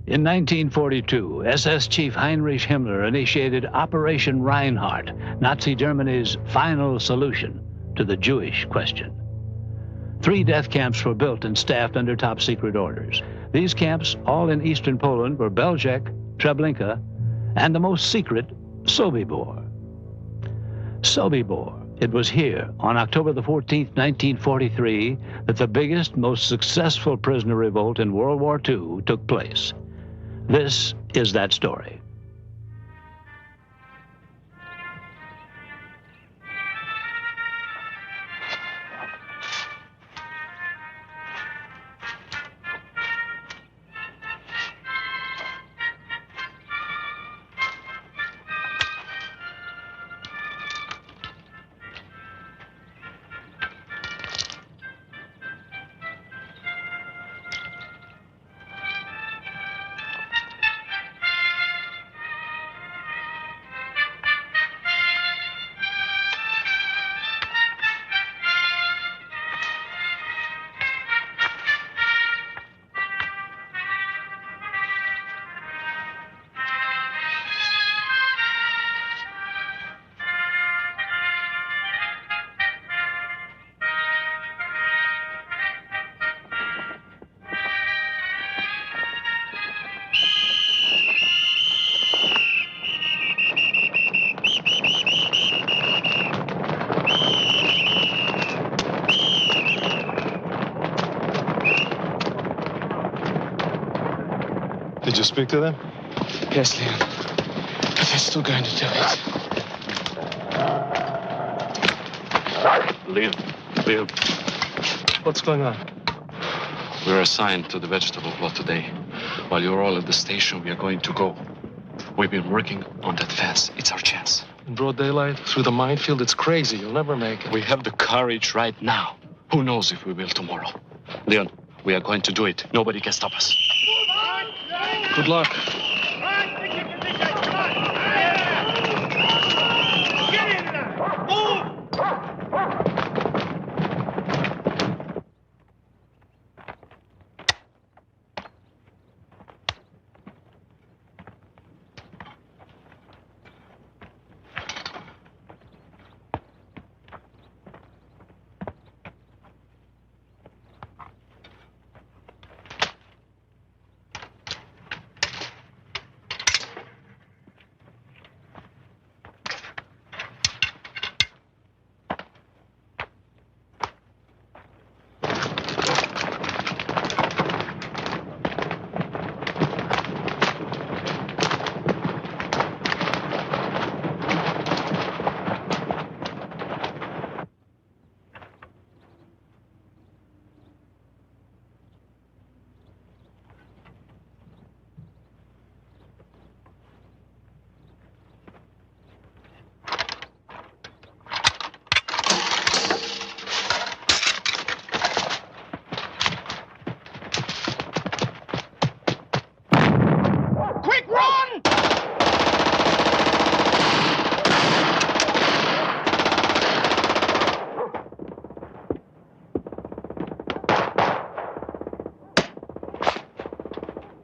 In 1942, SS Chief Heinrich Himmler initiated Operation Reinhardt, Nazi Germany's final solution to the Jewish question. 3 death camps were built and staffed under top-secret orders. These camps, all in eastern Poland, were Belzec, Treblinka, and the most secret, Sobibor. Sobibor. It was here, on October the 14th, 1943, that the biggest, most successful prisoner revolt in World War II took place. This is that story. Did you speak to them? Yes, Leon. But they're still going to do it. Leon. What's going on? We're assigned to the vegetable plot today. While you're all at the station, we are going to go. We've been working on that fence. It's our chance. In broad daylight, through the minefield, it's crazy. You'll never make it. We have the courage right now. Who knows if we will tomorrow? Leon, we are going to do it. Nobody can stop us. Good luck.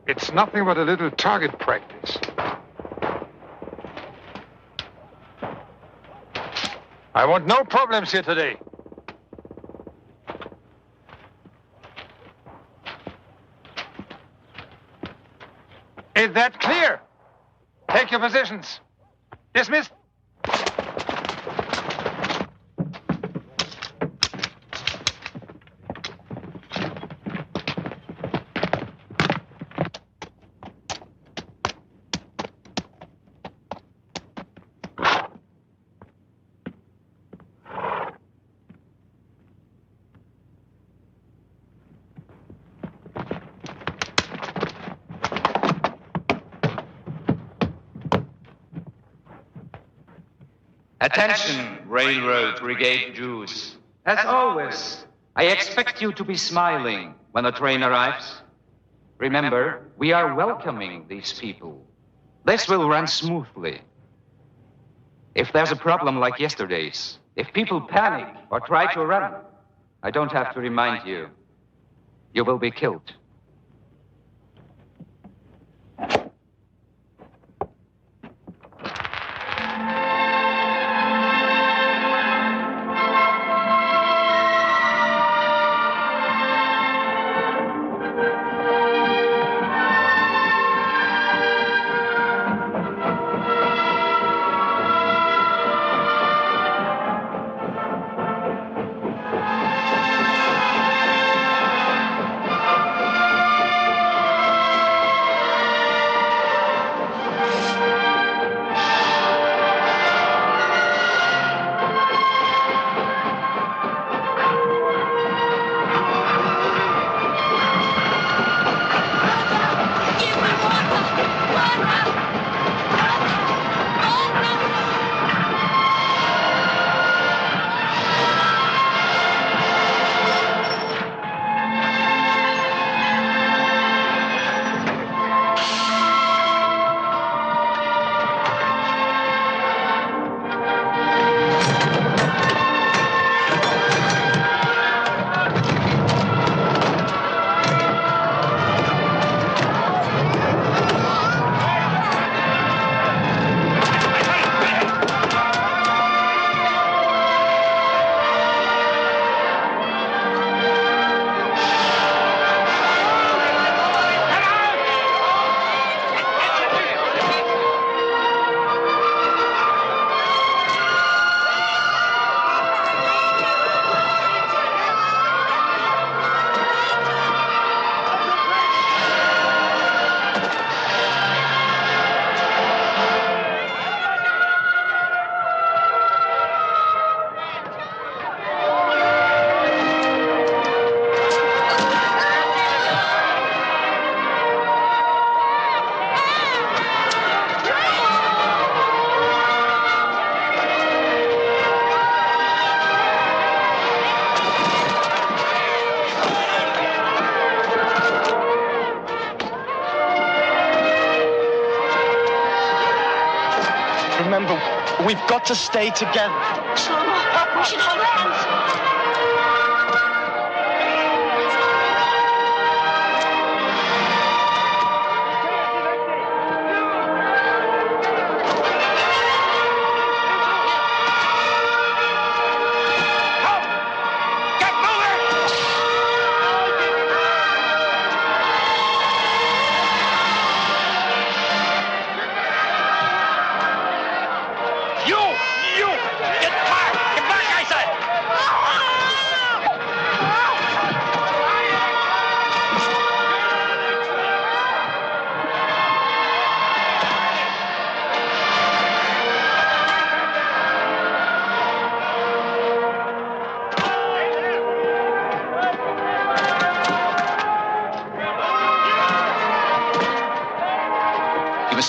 It's nothing but a little target practice. I want no problems here today. Is that clear? Take your positions. Dismissed. Attention, Railroad Brigade Jews. As always, I expect you to be smiling when the train arrives. Remember, we are welcoming these people. This will run smoothly. If there's a problem like yesterday's, if people panic or try to run, I don't have to remind you. You will be killed. Remember, we've got to stay together. Shlomo, we should hold hands.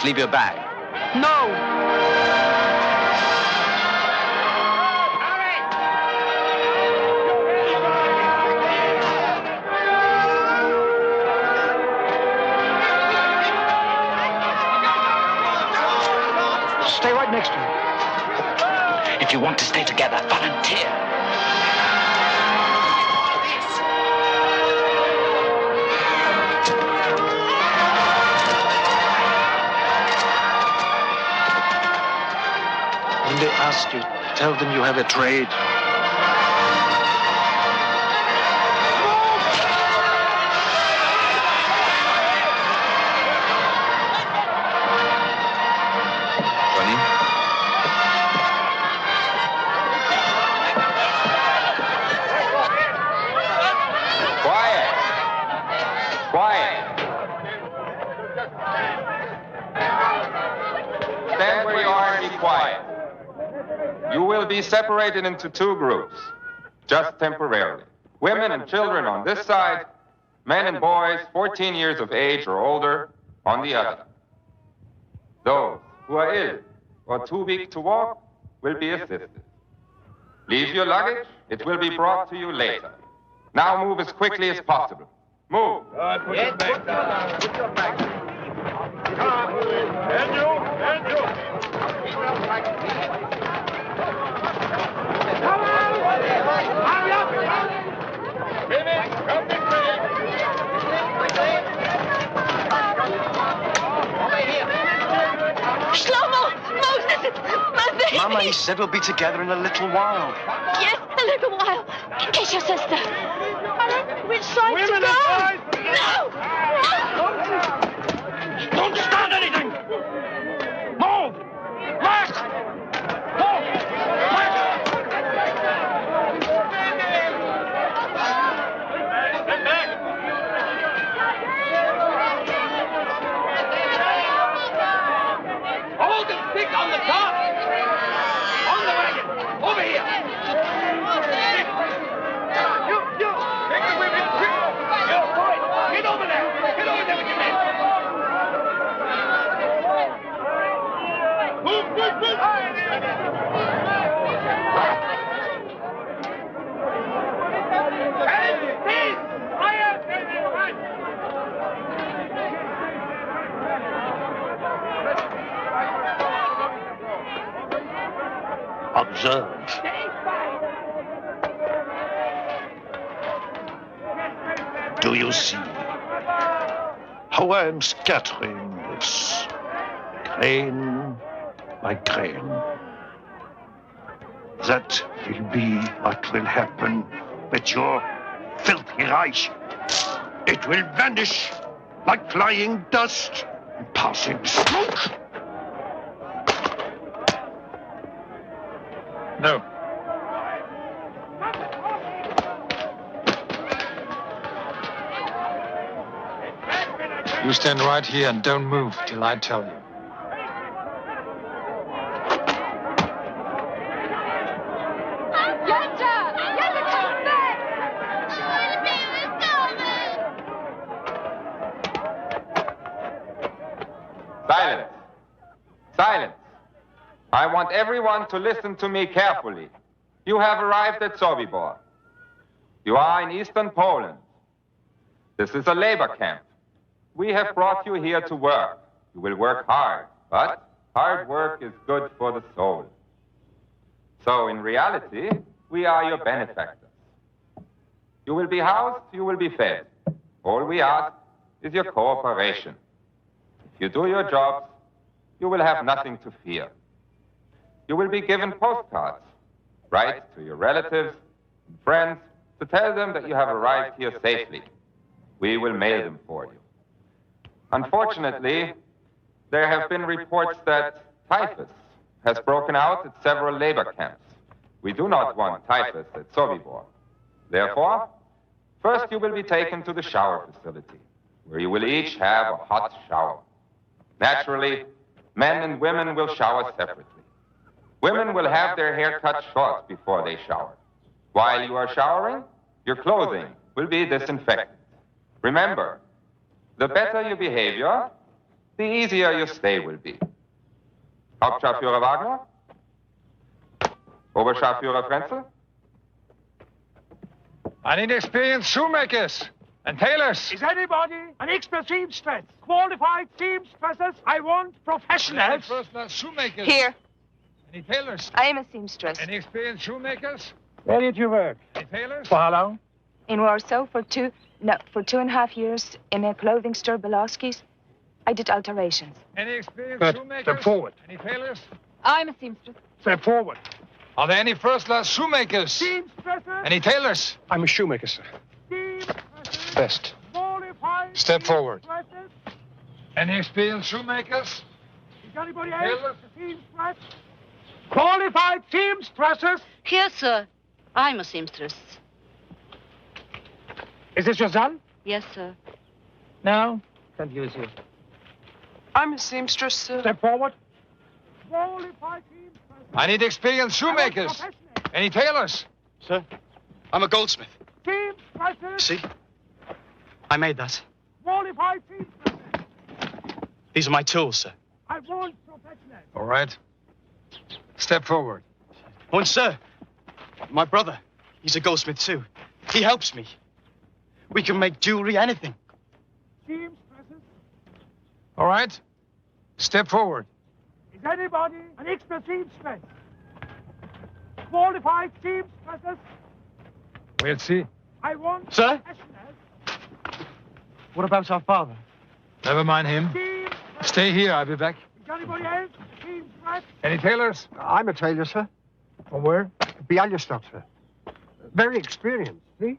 Leave your bag. No! Stay right next to me. If you want to stay together, volunteer. When they ask you, tell them you have a trade. Johnny? Quiet! Quiet! Stand where you are and be quiet. You will be separated into two groups, just temporarily. Women and children on this side, men and boys 14 years of age or older on the other. Those who are ill or too weak to walk will be assisted. Leave your luggage, it will be brought to you later. Now move as quickly as possible. Move! Put your back down. Put your back down. Come on. And you. Come on! Hurry up! Finish! Come this way! Over here! Shlomo! Moses! My baby! Mama, he said we'll be together in a little while. Yes, a little while. Kiss your sister. Which side Women to go? and boys! No! Don't start anything! Move! March! Move! March! Stand back! Hold the stick on the top! On the wagon! Over here! You! Take the women, quick! You, boys! Get over there! Get over there with your men! Move, move, move! And peace! Fire! Observe. Do you see how I am scattering this grain by grain? That will be what will happen with your filthy Reich. It will vanish like flying dust and passing smoke. No. You stand right here and don't move till I tell you. Silence. Silence. I want everyone to listen to me carefully. You have arrived at Sobibor. You are in eastern Poland. This is a labor camp. We have brought you here to work. You will work hard, but hard work is good for the soul. So in reality, we are your benefactors. You will be housed, you will be fed. All we ask is your cooperation. If you do your jobs, you will have nothing to fear. You will be given postcards. Write to your relatives and friends to tell them that you have arrived here safely. We will mail them for you. Unfortunately, there have been reports that typhus has broken out at several labor camps. We do not want typhus at Sobibor. Therefore, first you will be taken to the shower facility, where you will each have a hot shower. Naturally, men and women will shower separately. Women will have their hair cut short before they shower. While you are showering, your clothing will be disinfected. Remember, the better your behavior, the easier your stay will be. Hauptscharführer Wagner? Oberscharführer Frenzel? I need experienced shoemakers and tailors. Is anybody an expert seamstress? Qualified seamstresses? I want professionals. First-class shoemakers. Here. Any tailors? I am a seamstress. Any experienced shoemakers? Where did you work? Any tailors? For how long? In Warsaw for 2.5 years in a clothing store, Belowski's. I did alterations. Any experienced Good. shoemakers? Step forward. Any tailors? I'm a seamstress. Step forward. Are there any first-class shoemakers? Seamstresses? Any tailors? I'm a shoemaker, sir. Seamstresses? Best. Qualified Step forward. seamstresses? Any experienced shoemakers? Is anybody else Tailors? a seamstress? Qualified seamstresses? Yes, sir. I'm a seamstress. Is this your son? Yes, sir. No. Can't use you. I'm a seamstress, sir. Step forward. Qualified seamstresses. I need experienced shoemakers. Any tailors? Sir, I'm a goldsmith. Seamstresses. See? I made that. Qualified seamstresses. These are my tools, sir. I want professionals. All right. Step forward. Oh, and sir, my brother, he's a goldsmith too. He helps me. We can make jewelry, anything. Seamstresses. All right. Step forward. Is anybody an expert seamstress? Qualified seamstresses. We'll see. I want Sir? professionals. What about our father? Never mind him. Seamstresses. Stay here. I'll be back. Is anybody else a seamstress? Any tailors? I'm a tailor, sir. From where? Bialystok, sir. Very experienced, see?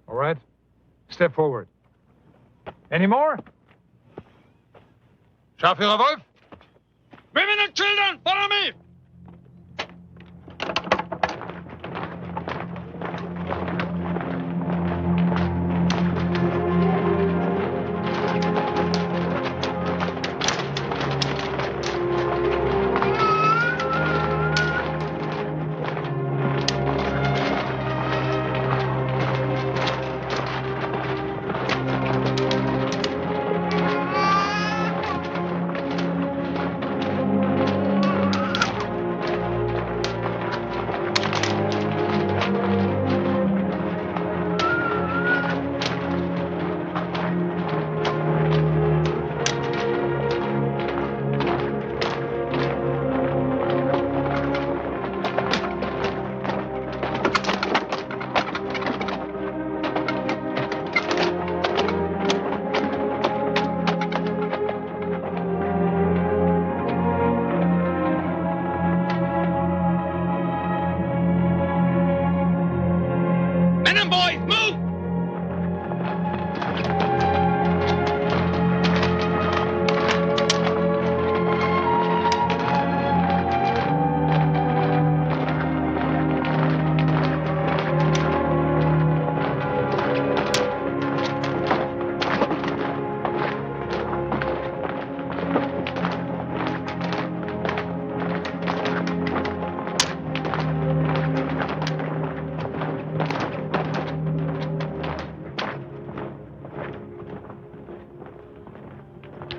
All right. Step forward. Any more? Scharführer Wolf? Women and children, follow me!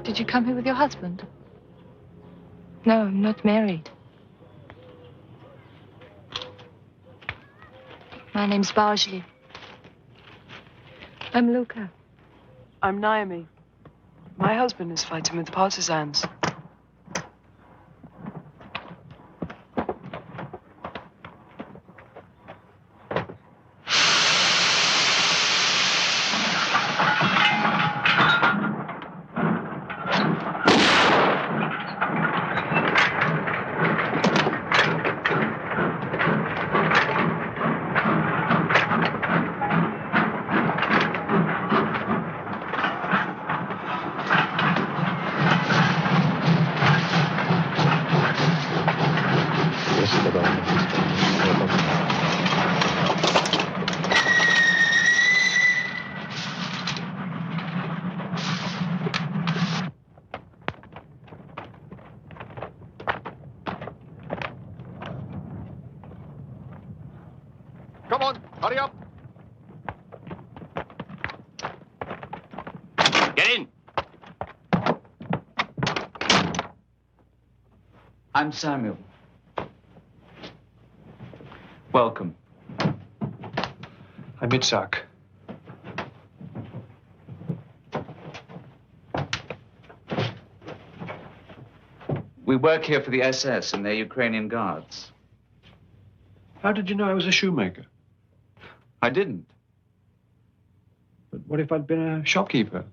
Did you come here with your husband? No, I'm not married. My name's Barjli. I'm Luca. I'm Naomi. My husband is fighting with the partisans. Hurry up. Get in. I'm Samuel. Welcome. I'm Itzhak. We work here for the SS and their Ukrainian guards. How did you know I was a shoemaker? I didn't. But what if I'd been a shopkeeper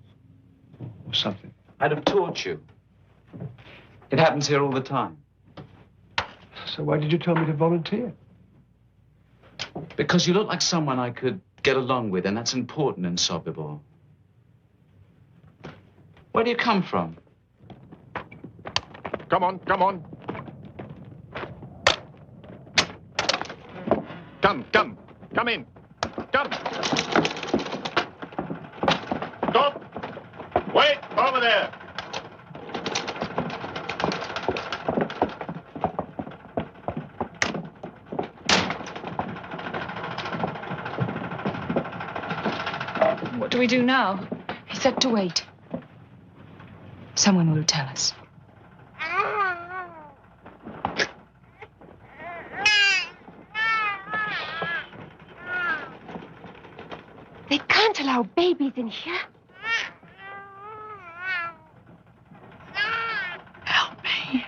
or something? I'd have taught you. It happens here all the time. So why did you tell me to volunteer? Because you look like someone I could get along with, and that's important in Sobibor. Where do you come from? Come on, come on. Come in. Come. Stop. Wait, over there. What do we do now? He said to wait. Someone will tell us. They can't allow babies in here. Help me.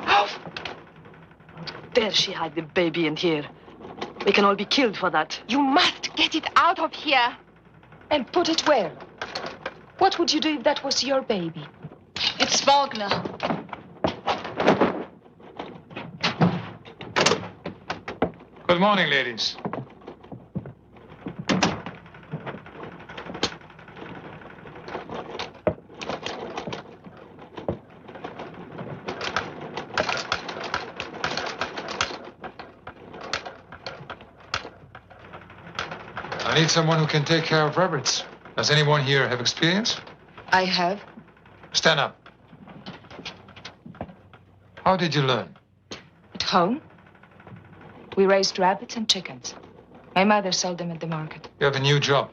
How dare she hide the baby in here? We can all be killed for that. You must get it out of here. And put it where? What would you do if that was your baby? It's Wagner. Good morning, ladies. I need someone who can take care of rabbits. Does anyone here have experience? I have. Stand up. How did you learn? At home, we raised rabbits and chickens. My mother sold them at the market. You have a new job.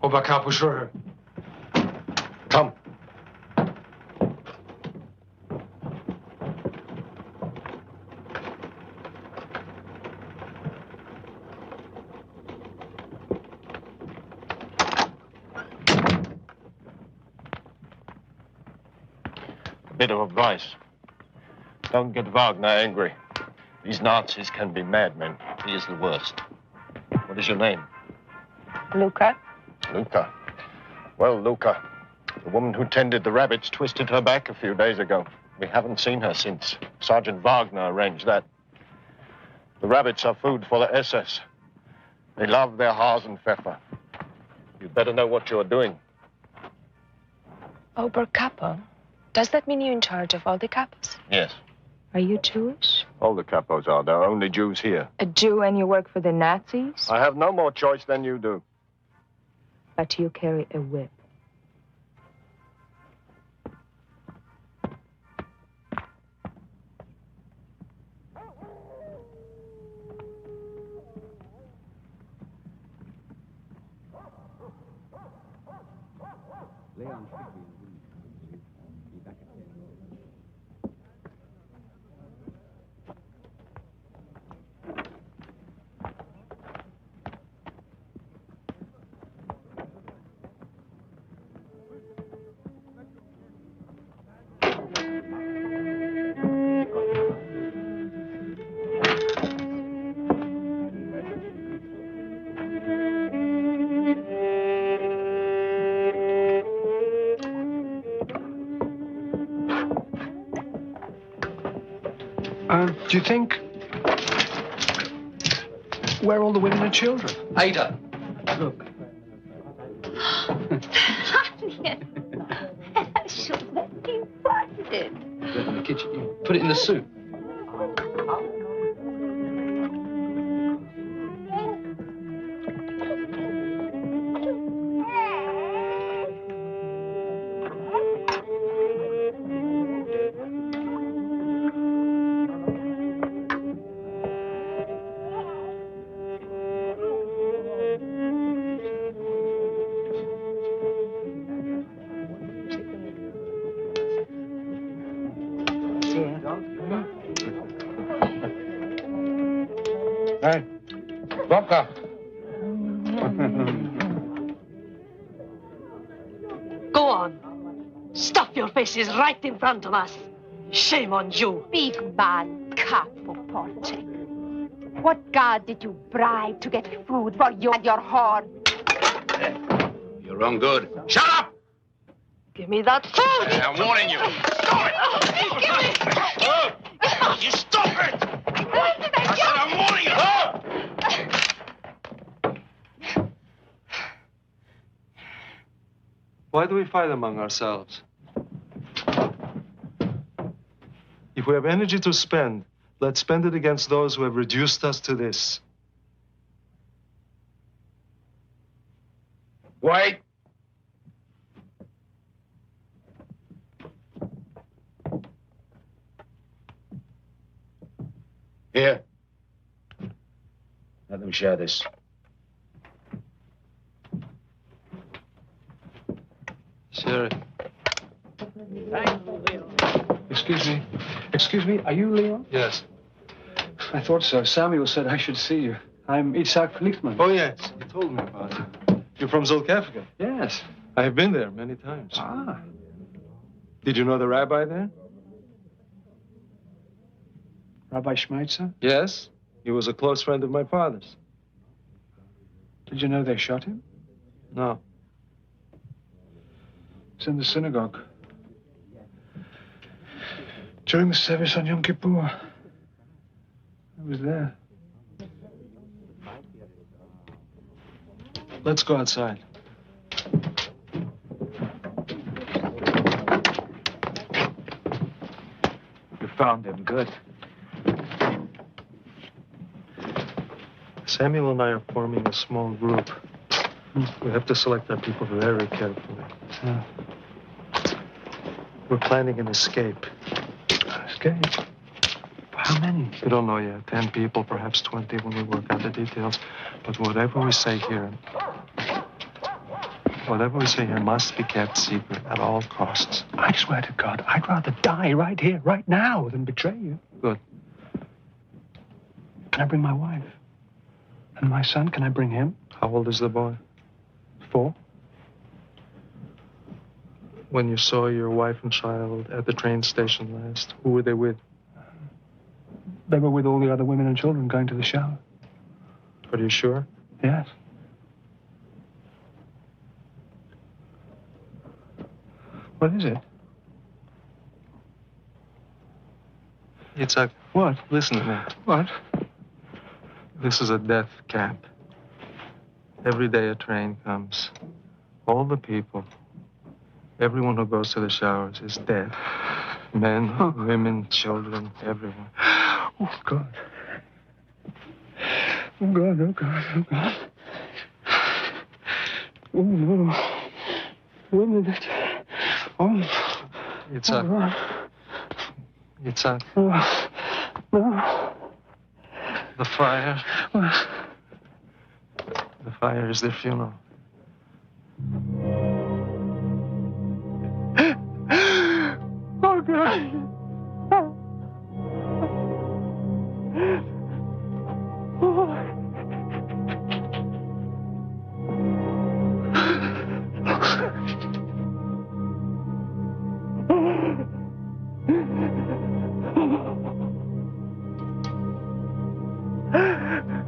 Oberkapuschröher. Come. Bit of advice. Don't get Wagner angry. These Nazis can be madmen. He is the worst. What is your name? Luca? Luca. Well, Luca, the woman who tended the rabbits twisted her back a few days ago. We haven't seen her since. Sergeant Wagner arranged that. The rabbits are food for the SS. They love their Hasenpfeffer. You'd better know what you're doing. Oberkapo? Does that mean you're in charge of all the capos? Yes. Are you Jewish? All the capos are. There are only Jews here. A Jew and you work for the Nazis? I have no more choice than you do. But you carry a whip. Do you think... Where are all the women and children? Ada, look. Should have been funded. In the kitchen. You put it in the soup. Hey, vodka. Go on. Stuff your faces right in front of us. Shame on you. Big man, cat for porting. What god did you bribe to get food for you and your whore? You're wrong good. Shut up! Give me that food. I'm warning you. Stop it! You stop it! I said I'm warning you. Why do we fight among ourselves? If we have energy to spend, let's spend it against those who have reduced us to this. Wait. Here. Let them share this. Share it. Excuse me. Excuse me, are you Leon? Yes. I thought so. Samuel said I should see you. I'm Itzhak Lichtman. Oh, yes. You told me about it. You're from Zulkafka? Yes. I have been there many times. Ah. Did you know the rabbi there? Rabbi Schmeitzer? Yes. He was a close friend of my father's. Did you know they shot him? No. It's in the synagogue. During the service on Yom Kippur. I was there. Let's go outside. You found him. Good. Samuel and I are forming a small group. We have to select our people very carefully. We're planning an escape. Escape? How many? We don't know yet. 10 people, perhaps 20 when we work out the details. But whatever we say here must be kept secret at all costs. I swear to God, I'd rather die right here, right now, than betray you. Good. Can I bring my wife? And my son, can I bring him? How old is the boy? 4. When you saw your wife and child at the train station last, who were they with? They were with all the other women and children going to the shower. Are you sure? Yes. What is it? It's a... What? Listen to me. What? This is a death camp. Every day a train comes. All the people, everyone who goes to the showers is dead. Men, women, children, everyone. Oh, God. Oh, God, oh, God, oh, God. Oh, no. Women that... Oh. It's a... It's a... Oh. No. The fire. What? The fire is their funeral. Oh, God.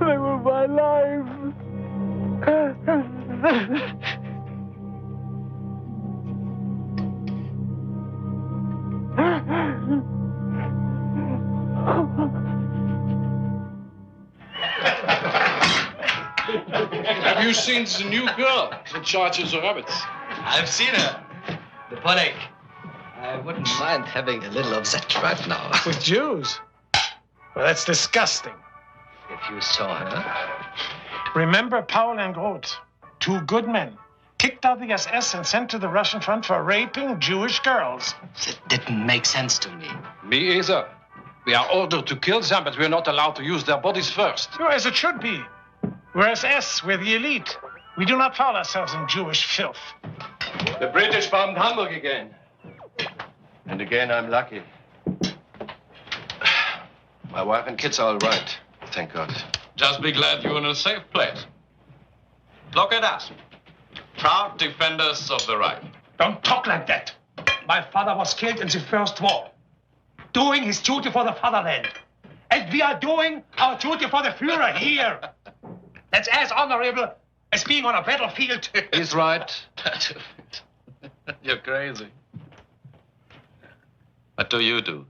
They were my life. Have you seen the new girl in charge of the rabbits? I've seen her. The Polek. I wouldn't mind having a little of that right now. With Jews? Well, that's disgusting. If you saw her. Remember Paul and Groth, 2 good men, kicked out the SS and sent to the Russian front for raping Jewish girls. That didn't make sense to me. Me either. We are ordered to kill them, but we're not allowed to use their bodies first. Oh, as it should be. We're SS, we're the elite. We do not foul ourselves in Jewish filth. The British bombed Hamburg again. And again, I'm lucky. My wife and kids are all right. Thank God. Just be glad you're in a safe place. Look at us. Proud defenders of the right. Don't talk like that. My father was killed in the First War, doing his duty for the fatherland. And we are doing our duty for the Führer here. That's as honorable as being on a battlefield. He's right. You're crazy. What do you do?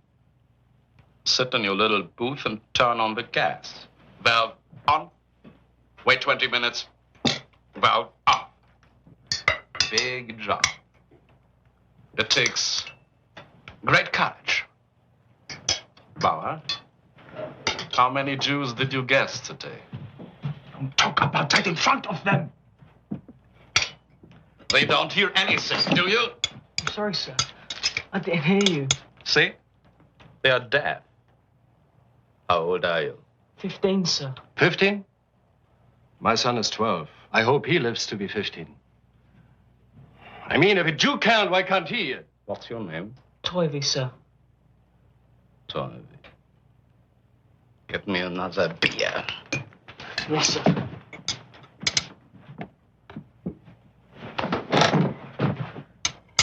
Sit in your little booth and turn on the gas. Valve on. Wait 20 minutes. Valve off. Big job. It takes great courage. Bauer, how many Jews did you guess today? Don't talk about that in front of them. They don't hear anything, do you? I'm sorry, sir. I didn't hear you. See? They are deaf. How old are you? 15, sir. 15? My son is 12. I hope he lives to be 15. I mean, if a Jew can't, why can't he? What's your name? Toivy, sir. Toivy. Get me another beer. Yes, sir.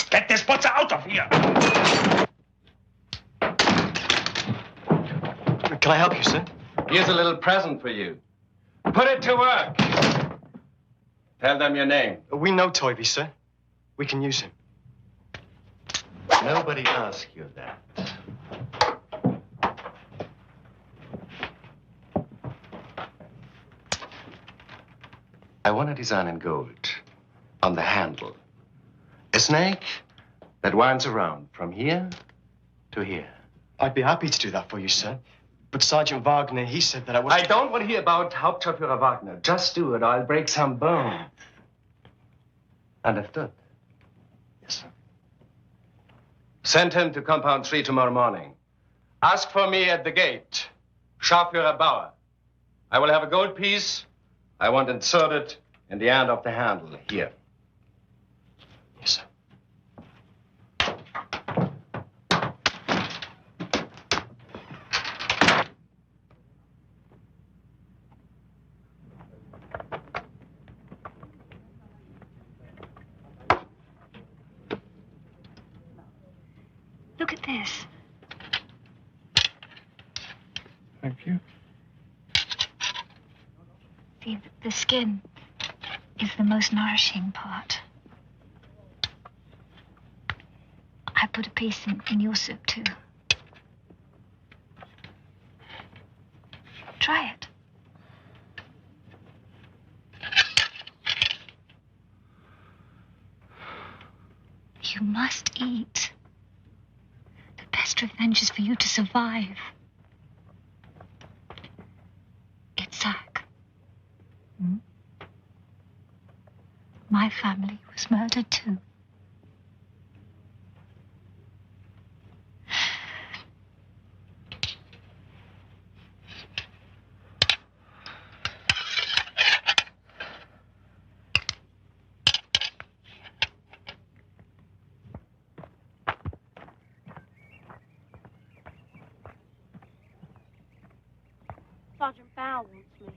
Get this butcher out of here. Can I help you, sir? Here's a little present for you. Put it to work. Tell them your name. We know Toivy, sir. We can use him. Nobody asked you that. I want a design in gold on the handle. A snake that winds around from here to here. I'd be happy to do that for you, sir. But Sergeant Wagner, he said that I was... I don't want to hear about Hauptscharführer Wagner. Just do it, or I'll break some bones. Understood? Yes, sir. Send him to Compound 3 tomorrow morning. Ask for me at the gate. Scharführer Bauer. I will have a gold piece. I want inserted in the end of the handle here. Yes, sir. Look at this. Thank you. See, the skin is the most nourishing part. I put a piece in your soup, too. Try it. You must eat. The best revenge is for you to survive. Itzhak. My family was murdered too. Sergeant Bow wants me.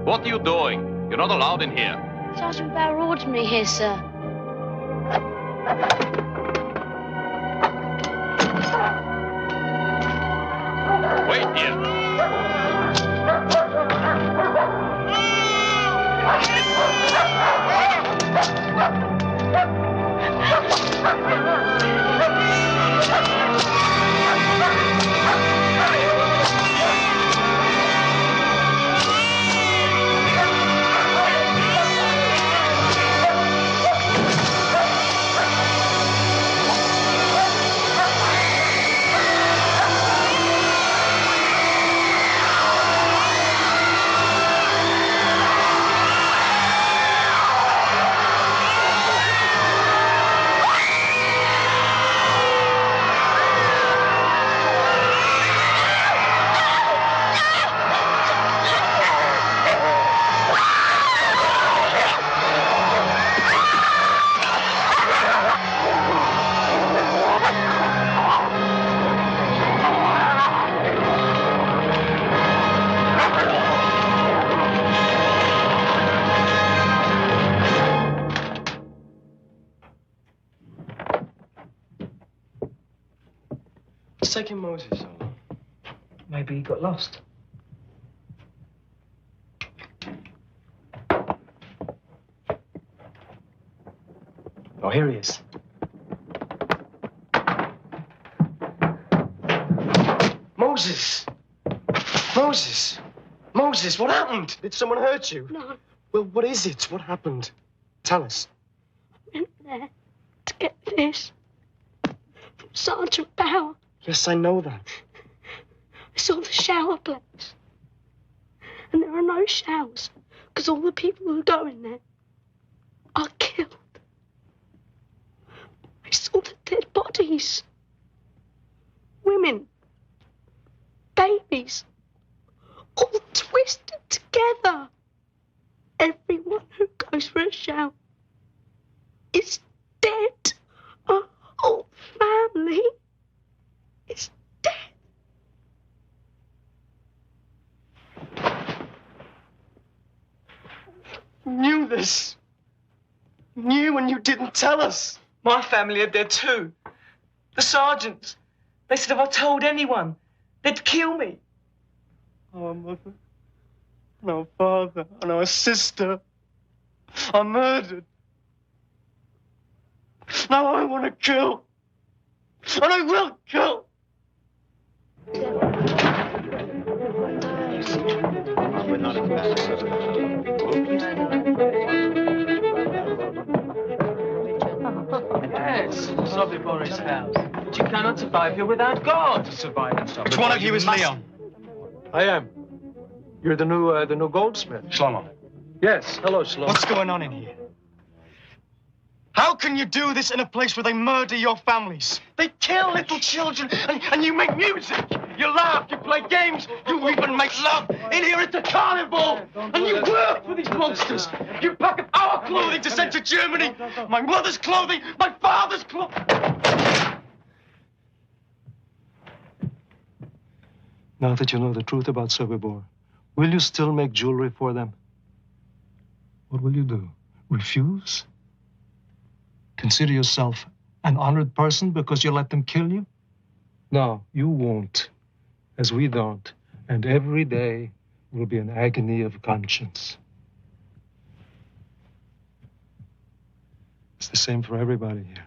What are you doing? You're not allowed in here. Sergeant Bauer ordered me here, sir. Wait here. What's taking Moses so long? Maybe he got lost. Oh, here he is. Moses! Moses! Moses, what happened? Did someone hurt you? No. Well, what is it? What happened? Tell us. I went there to get this from Sergeant Bauer. Yes, I know that. I saw the shower place. And there are no showers because all the people who go in there are killed. I saw the dead bodies. Women. Babies. All twisted together. Everyone who goes for a shower is dead. Our whole family is dead. Knew this. Knew and you didn't tell us. My family are dead too. The sergeants. They said if I told anyone, they'd kill me. Our mother, and our father, and our sister are murdered. Now I want to kill. And I will kill. Yes, Sobibor's house. But you cannot survive here without God. Survive in Sobibor. Which one of you is Leon? I am. You're the new goldsmith. Shlomo. Yes. Hello, Shlomo. What's going on in here? How can you do this in a place where they murder your families? They kill little children, and you make music. You laugh, you play games, you even make love. In here it's a carnival, and you work for these monsters. You pack up our clothing to send to Germany. My mother's clothing, my father's clothing. Now that you know the truth about Sobibor, will you still make jewelry for them? What will you do? Refuse? Consider yourself an honored person because you let them kill you? No, you won't, as we don't. And every day will be an agony of conscience. It's the same for everybody here.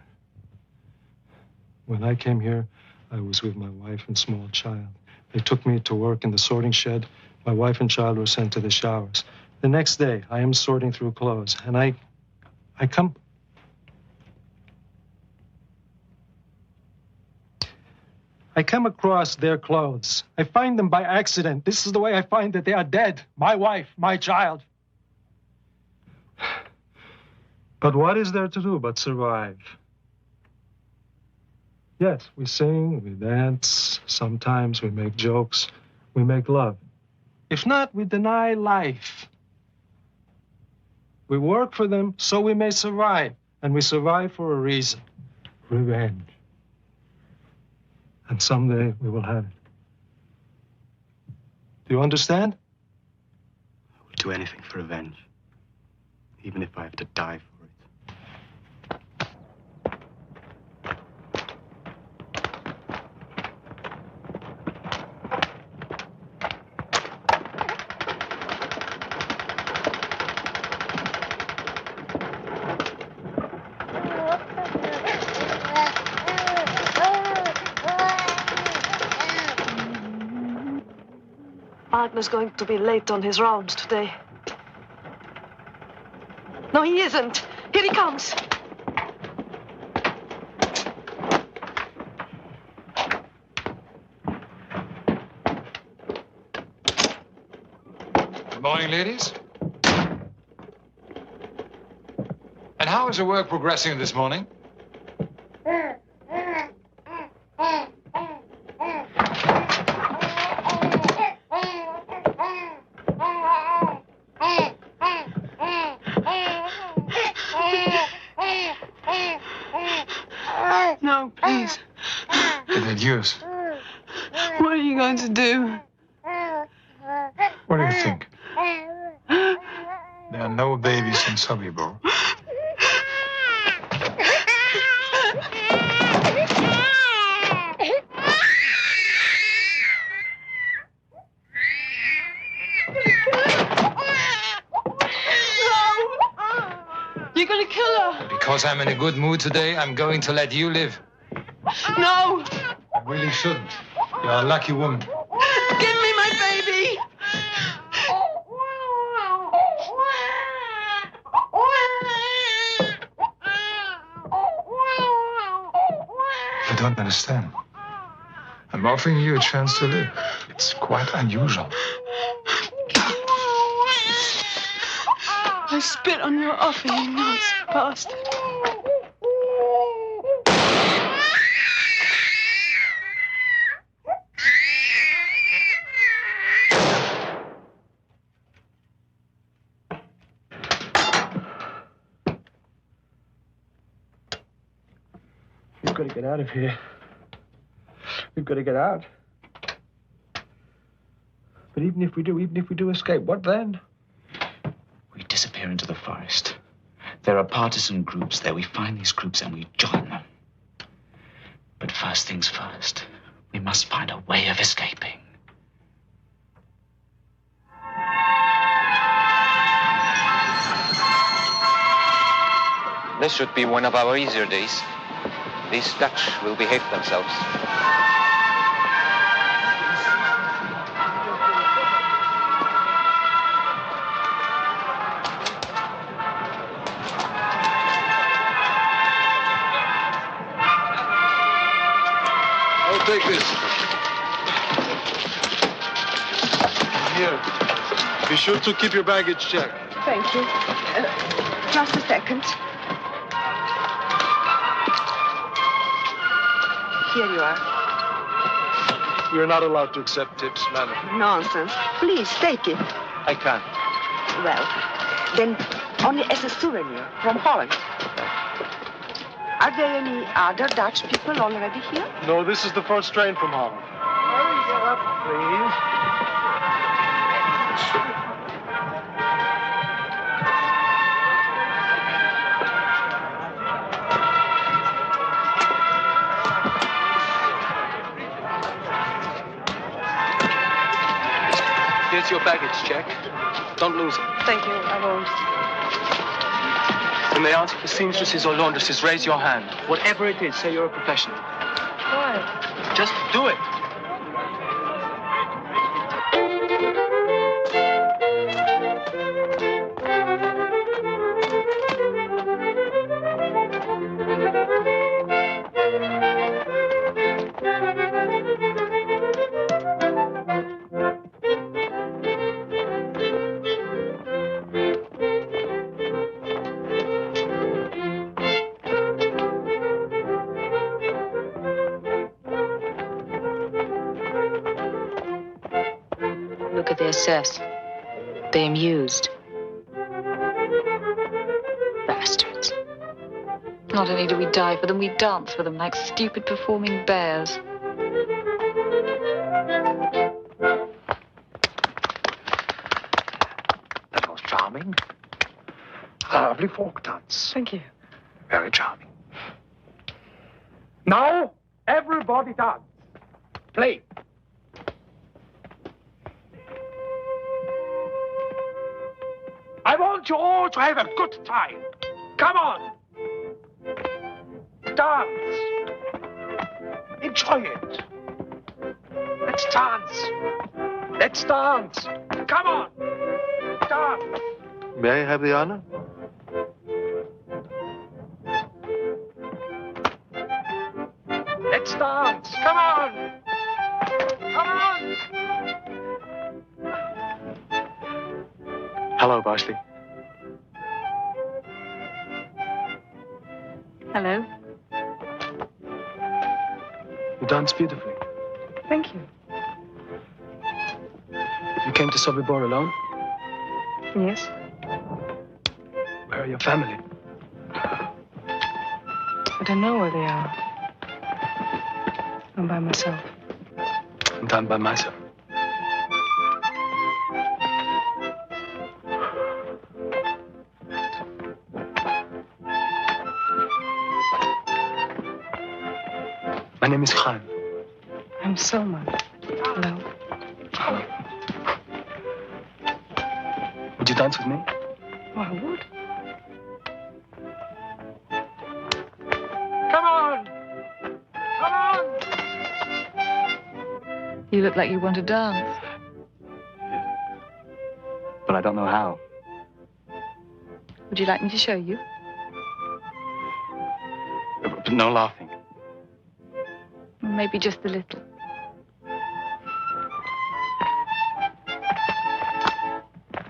When I came here, I was with my wife and small child. They took me to work in the sorting shed. My wife and child were sent to the showers. The next day, I am sorting through clothes, and I come across their clothes. I find them by accident. This is the way I find that they are dead. My wife, my child. But what is there to do but survive? Yes, we sing, we dance, sometimes we make jokes, we make love. If not, we deny life. We work for them so we may survive, and we survive for a reason: revenge. And someday we will have it. Do you understand? I would do anything for revenge. even if I have to die for it. Wagner's going to be late on his rounds today. No, he isn't. Here he comes. Good morning, ladies. And how is the work progressing this morning? No, please. Use. What are you going to do? What do you think? There are no babies in Sobibor. You're going to kill her. Because I'm in a good mood today, I'm going to let you live. No. I really shouldn't. You're a lucky woman. Give me my baby. I don't understand. I'm offering you a chance to live. It's quite unusual. I spit on your offer, you nuts bastard. We've got to get out of here. We've got to get out. But even if we do escape, what then? We disappear into the forest. There are partisan groups there. We find these groups and we join them. But first things first, we must find a way of escaping. This should be one of our easier days. These Dutch will behave themselves. I'll take this. Here. Be sure to keep your baggage checked. Thank you. Just a second. Here you are. You're not allowed to accept tips, madam. Nonsense. Please, take it. I can't. Well, then only as a souvenir from Holland. Are there any other Dutch people already here? No, this is the first train from Holland. Hurry up, please. Here's your baggage check. Don't lose it. Thank you, I won't. When they ask for seamstresses or laundresses, raise your hand. Whatever it is, say you're a professional. Why? Just do it. Look at the SS. They amused. Bastards. Not only do we die for them, we dance for them like stupid performing bears. That was charming. Lovely folk dance. Thank you. Very charming. Now, everybody dance. Play. I want you all to have a good time. Come on. Dance. Enjoy it. Let's dance. Let's dance. Come on. Dance. May I have the honor? Let's dance. Come on. Come on. Hello, Barsley. Hello. You dance beautifully. Thank you. You came to Sobibor alone? Yes. Where are your family? I don't know where they are. I'm by myself. And I'm by myself. My name is Khan. I'm Selma. Hello. Would you dance with me? Oh, I would. Come on! Come on! You look like you want to dance. But I don't know how. Would you like me to show you? But no laughing. Maybe just a little.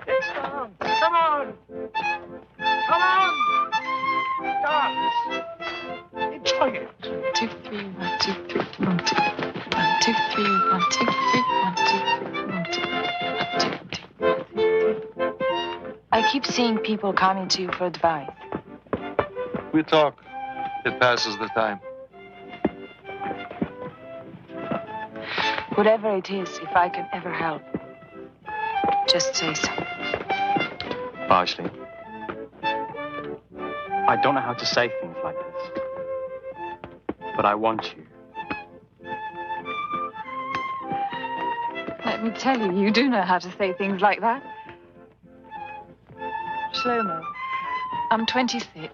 Let's dance! Come on! Come on! Dance! Enjoy it! 2, 3, 1, 2, 3, 1, 2, 1, 2, 3, 1, 2, 3, 1, 2, 3, 1, 2, 3. I keep seeing people coming to you for advice. We talk. It passes the time. Whatever it is, if I can ever help, just say so. Barsley. I don't know how to say things like this. But I want you. Let me tell you, you do know how to say things like that. Shlomo, I'm 26.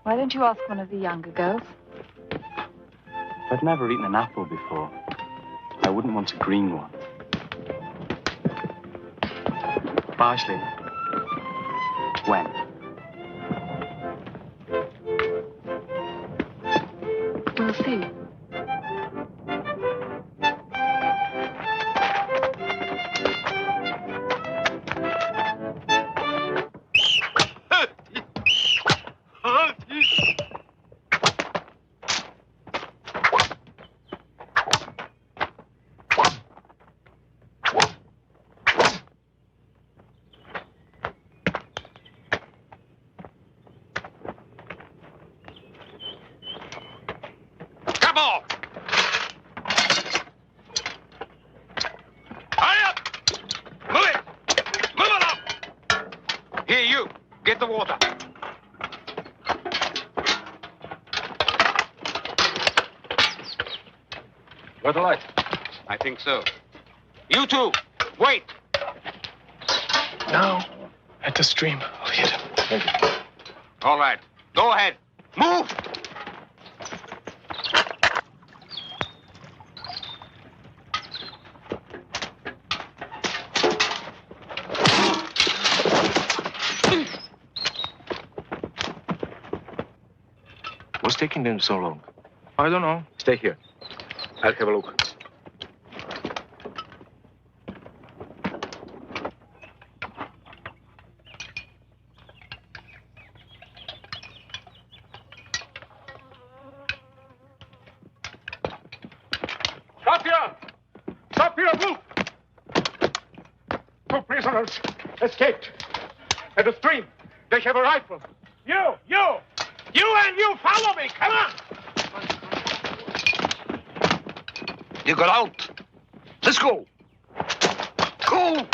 Why don't you ask one of the younger girls? I've never eaten an apple before. I wouldn't want a green one. Barsley. When? We'll see. Got a light? I think so. You two, wait. Now, at the stream, I'll hit him. Thank you. All right, go ahead. Move! What's taking them so long? I don't know. Stay here. I'll have a look. Stop here! Stop here, move! 2 prisoners escaped. At the stream, they have a rifle. You and you follow me, come on! You got out. Let's go. Go!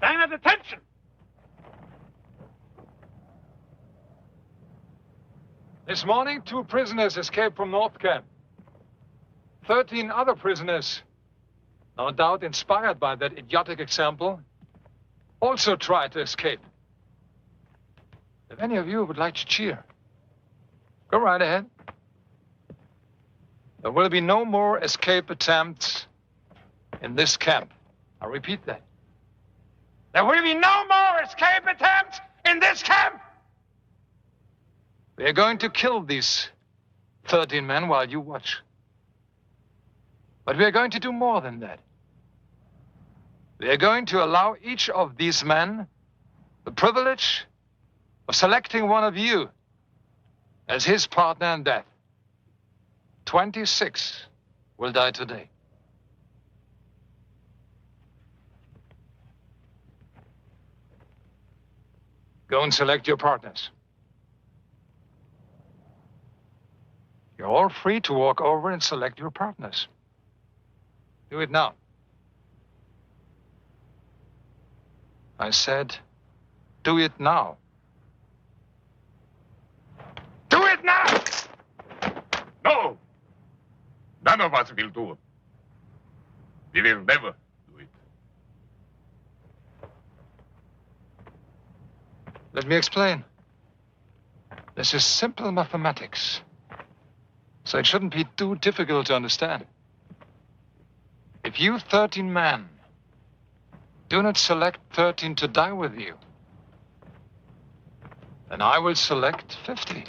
Stand at attention! This morning, 2 prisoners escaped from North Camp. 13 other prisoners, no doubt inspired by that idiotic example, also tried to escape. If any of you would like to cheer, go right ahead. There will be no more escape attempts in this camp. I repeat that. There will be no more escape attempts in this camp! We are going to kill these 13 men while you watch. But we are going to do more than that. We are going to allow each of these men the privilege of selecting one of you as his partner in death. 26 will die today. Go and select your partners. You're all free to walk over and select your partners. Do it now. I said, do it now. Do it now! No! None of us will do it. We will never do it. Let me explain. This is simple mathematics, so it shouldn't be too difficult to understand. If you 13 men do not select 13 to die with you, then I will select 50.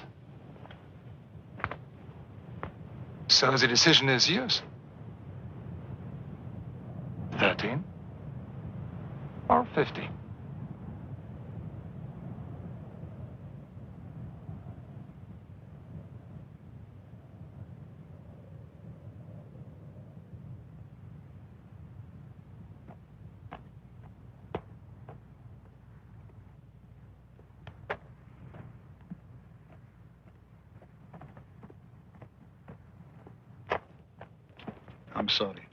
So the decision is yours. 13 or 50. I'm sorry.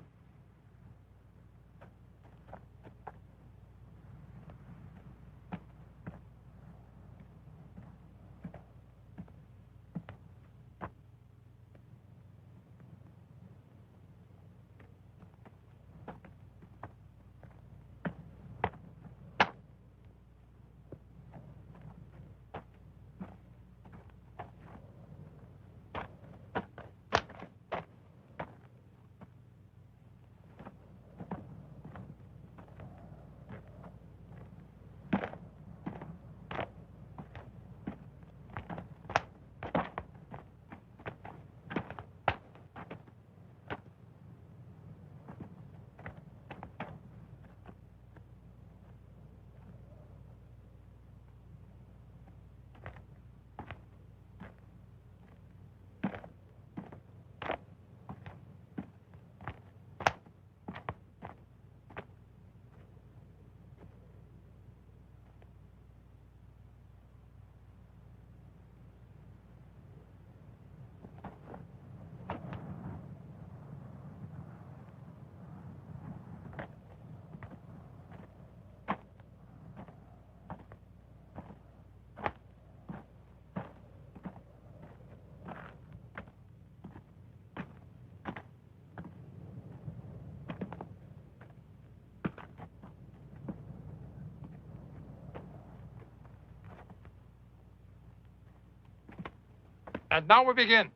And now we begin.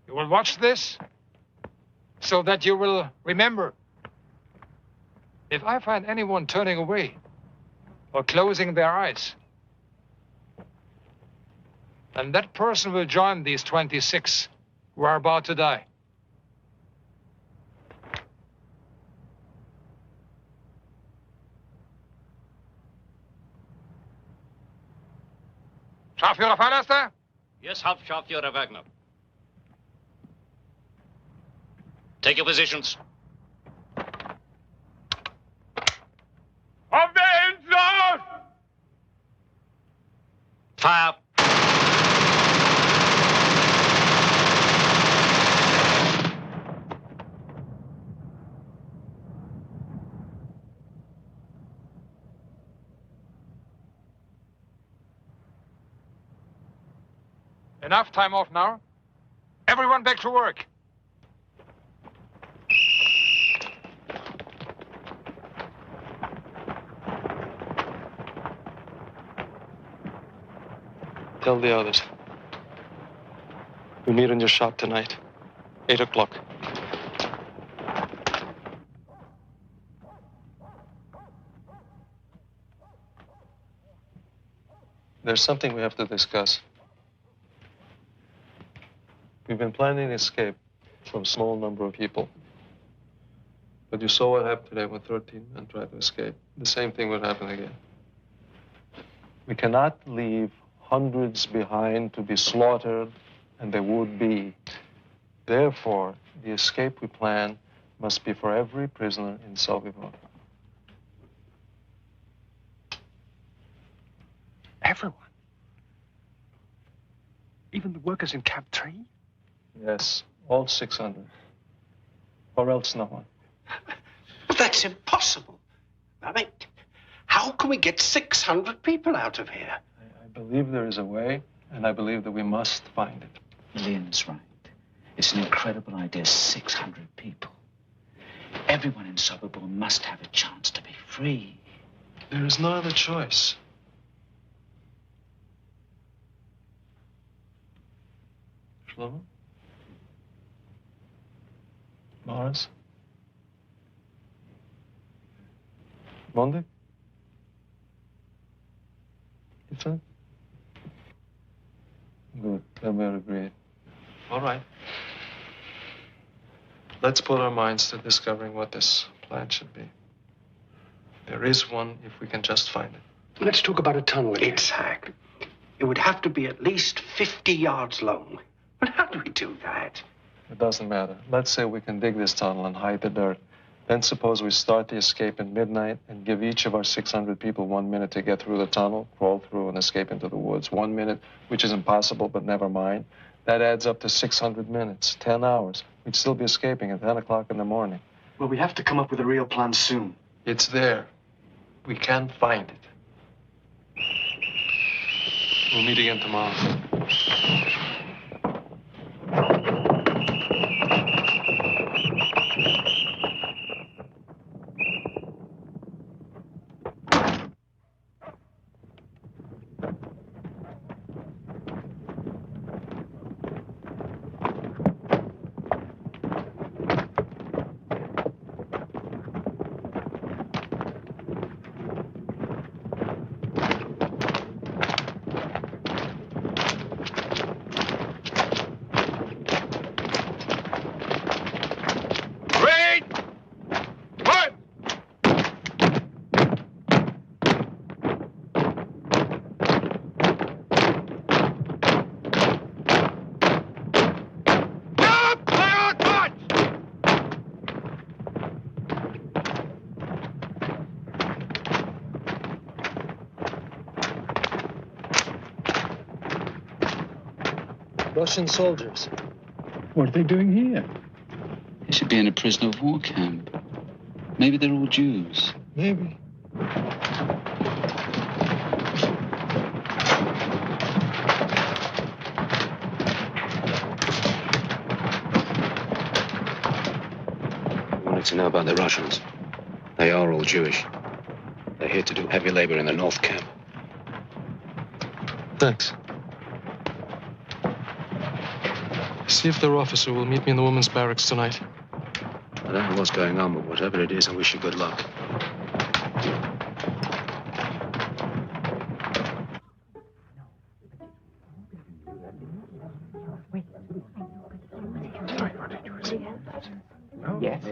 You will watch this so that you will remember. If I find anyone turning away or closing their eyes, then that person will join these 26 who are about to die. Scharführer Fahrlaster? Yes, Hauptscharführer Wagner. Take your positions. Auf der Endlauf! Fire! Enough time off now. Everyone back to work. Tell the others. We meet in your shop tonight, 8 o'clock. There's something we have to discuss. We've been planning an escape from a small number of people. But you saw what happened today when 13 men tried to escape. The same thing would happen again. We cannot leave hundreds behind to be slaughtered, and they would be. Therefore, the escape we plan must be for every prisoner in Sobibor. Everyone? Even the workers in Camp 3? Yes, all 600. Or else no one. But that's impossible. I mean, how can we get 600 people out of here? I believe there is a way, and I believe that we must find it. Lynn's right. It's an incredible idea, 600 people. Everyone in Sobibor must have a chance to be free. There is no other choice. Shlomo? Morris? Monday? Ethan? Good, then we're agreed. All right. Let's put our minds to discovering what this plan should be. There is one if we can just find it. Let's talk about a tunnel again. Exactly. It would have to be at least 50 yards long. But how do we do that? It doesn't matter. Let's say we can dig this tunnel and hide the dirt. Then suppose we start the escape at midnight and give each of our 600 people 1 minute to get through the tunnel, crawl through, and escape into the woods. 1 minute, which is impossible, but never mind. That adds up to 600 minutes, 10 hours. We'd still be escaping at 10 o'clock in the morning. Well, we have to come up with a real plan soon. It's there. We can find it. We'll meet again tomorrow. Russian soldiers. What are they doing here? They should be in a prisoner of war camp. Maybe they're all Jews. Maybe. I wanted to know about the Russians. They are all Jewish. They're here to do heavy labor in the North Camp. Thanks. See if their officer will meet me in the women's barracks tonight. I don't know what's going on, but whatever it is, I wish you good luck. Yes.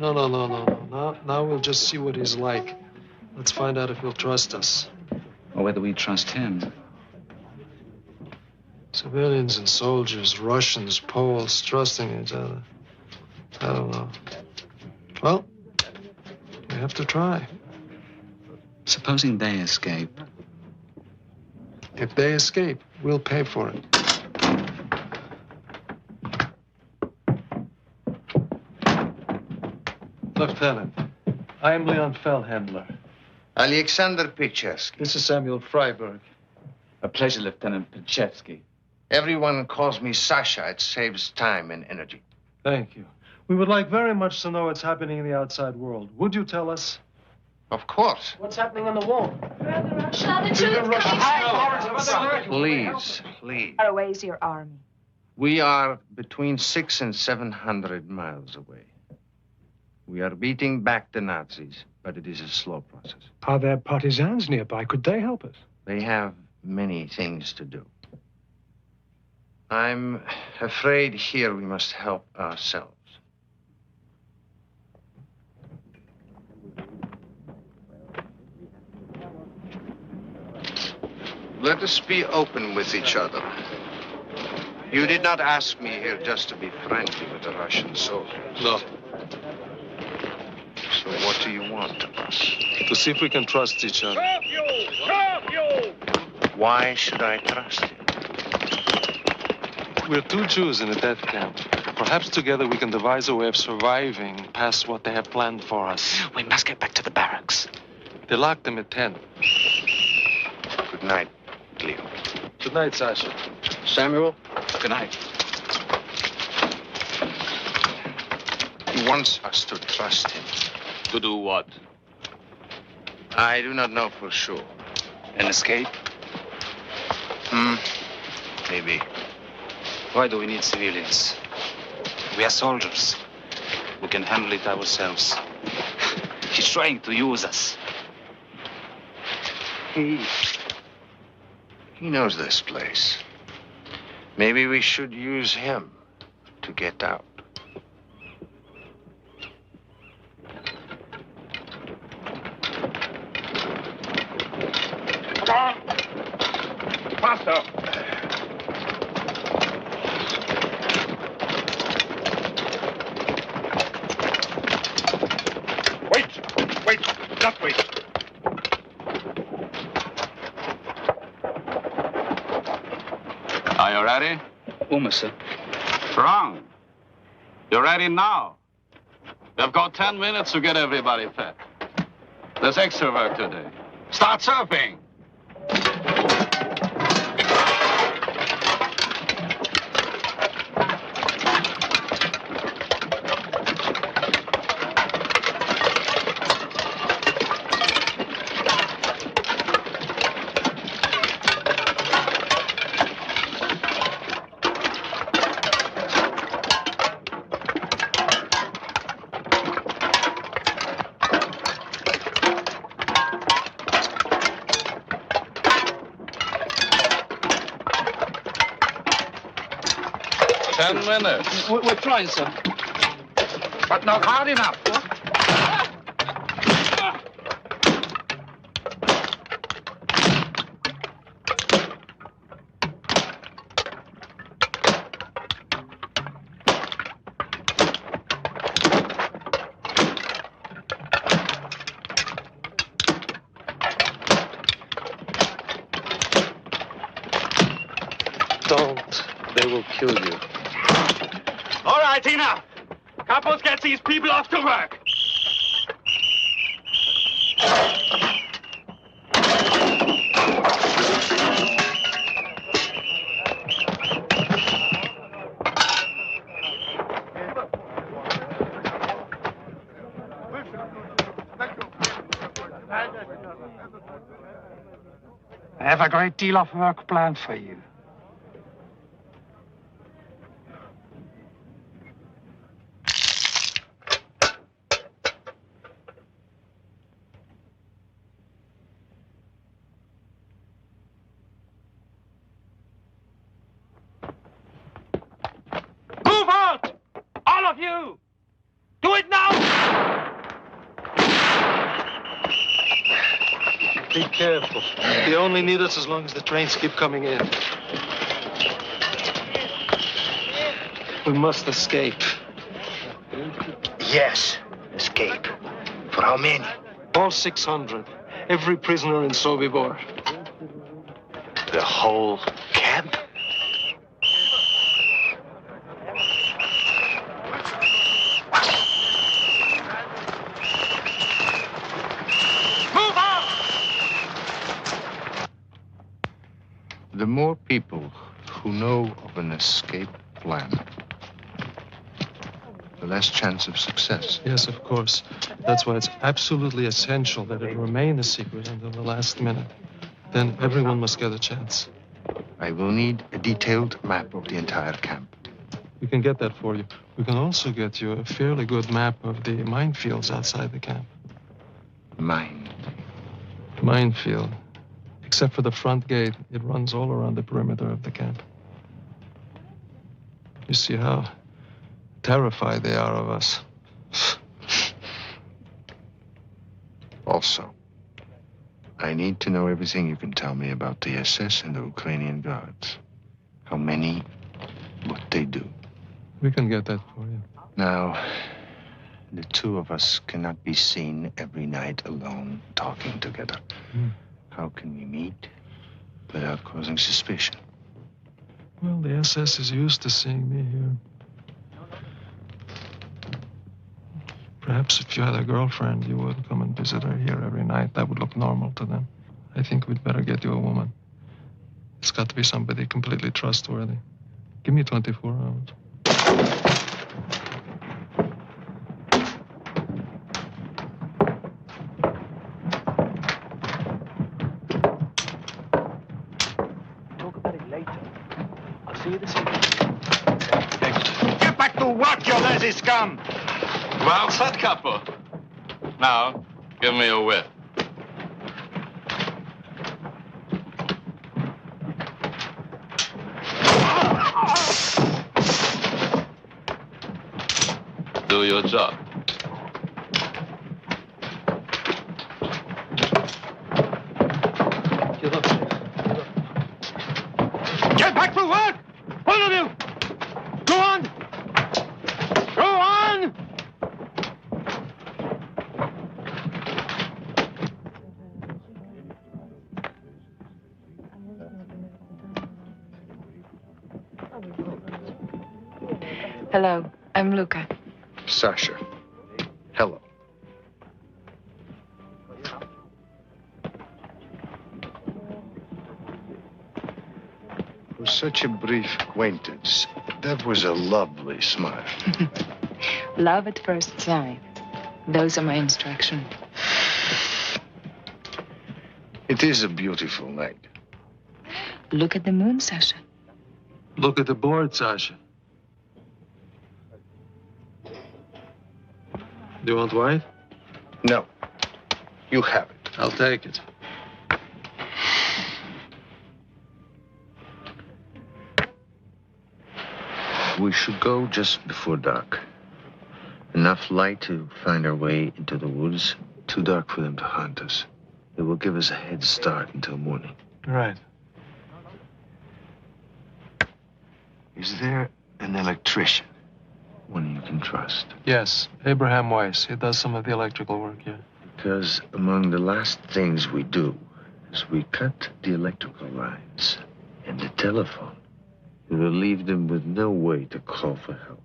No. Now we'll just see what he's like. Let's find out if he'll trust us. Or whether we trust him. Civilians and soldiers, Russians, Poles, trusting each other. I don't know. Well, we have to try. Supposing they escape, If they escape, we'll pay for it. Lieutenant, I am Leon Feldhandler. Alexander Pichevsky. This is Samuel Freiberg. A pleasure, Lieutenant Pichevsky. Everyone calls me Sasha. It saves time and energy. Thank you. We would like very much to know what's happening in the outside world. Would you tell us? Of course. What's happening on the wall? Please, please. How far away is your army? We are between 600 and 700 miles away. We are beating back the Nazis, but it is a slow process. Are there partisans nearby? Could they help us? They have many things to do. I'm afraid here we must help ourselves. Let us be open with each other. You did not ask me here just to be friendly with the Russian soldiers. No. So what do you want of us? To see if we can trust each other. Why should I trust you? We're two Jews in a death camp. Perhaps together we can devise a way of surviving past what they have planned for us. We must get back to the barracks. They locked them at 10. Good night, Leo. Good night, Sasha. Samuel? Good night. He wants us to trust him. To do what? I do not know for sure. An escape? Maybe. Why do we need civilians? We are soldiers. We can handle it ourselves. He's trying to use us. He knows this place. Maybe we should use him to get out. Come on! Faster! Wait, just wait. Are you ready? Sir. Wrong. You're ready now. We've got 10 minutes to get everybody fed. There's extra work today. Start surfing. We're trying, sir. But not hard enough. Don't. They will kill you. All right, enough. Capos, get these people off to work. I have a great deal of work planned for you. Move out! All of you! Do it now! Be careful. They only need us as long as the trains keep coming in. We must escape. Yes, escape. For how many? All 600. Every prisoner in Sobibor. The whole camp? Move on! The more people who know of an escape plan, the less chance of success. Yes, of course. That's why it's absolutely essential that it remain a secret until the last minute. Then everyone must get a chance. I will need a detailed map of the entire camp. We can get that for you. We can also get you a fairly good map of the minefields outside the camp. Minefield. Except for the front gate, it runs all around the perimeter of the camp. You see how terrified they are of us. Also, I need to know everything you can tell me about the SS and the Ukrainian guards. How many, what they do. We can get that for you. Now, the two of us cannot be seen every night alone talking together. How can we meet without causing suspicion? Well, the SS is used to seeing me here. Perhaps if you had a girlfriend, you would come and visit her here every night. That would look normal to them. I think we'd better get you a woman. It's got to be somebody completely trustworthy. Give me 24 hours. Talk about it later. I'll see you this evening. Get back to work, you lazy scum! Well said, couple. Now, give me a whip. Do your job. Get back to work! All of you! Go on! Go on! Hello, I'm Luca. Sasha. Hello. For such a brief acquaintance, that was a lovely smile. Love at first sight. Those are my instructions. It is a beautiful night. Look at the moon, Sasha. Look at the board, Sasha. Do you want white? No. You have it. I'll take it. We should go just before dark. Enough light to find our way into the woods. Too dark for them to hunt us. It will give us a head start until morning. Right. Is there an electrician? One you can trust? Yes, Abraham Weiss. He does some of the electrical work here. Because among the last things we do is we cut the electrical lines and the telephone. It will leave them with no way to call for help.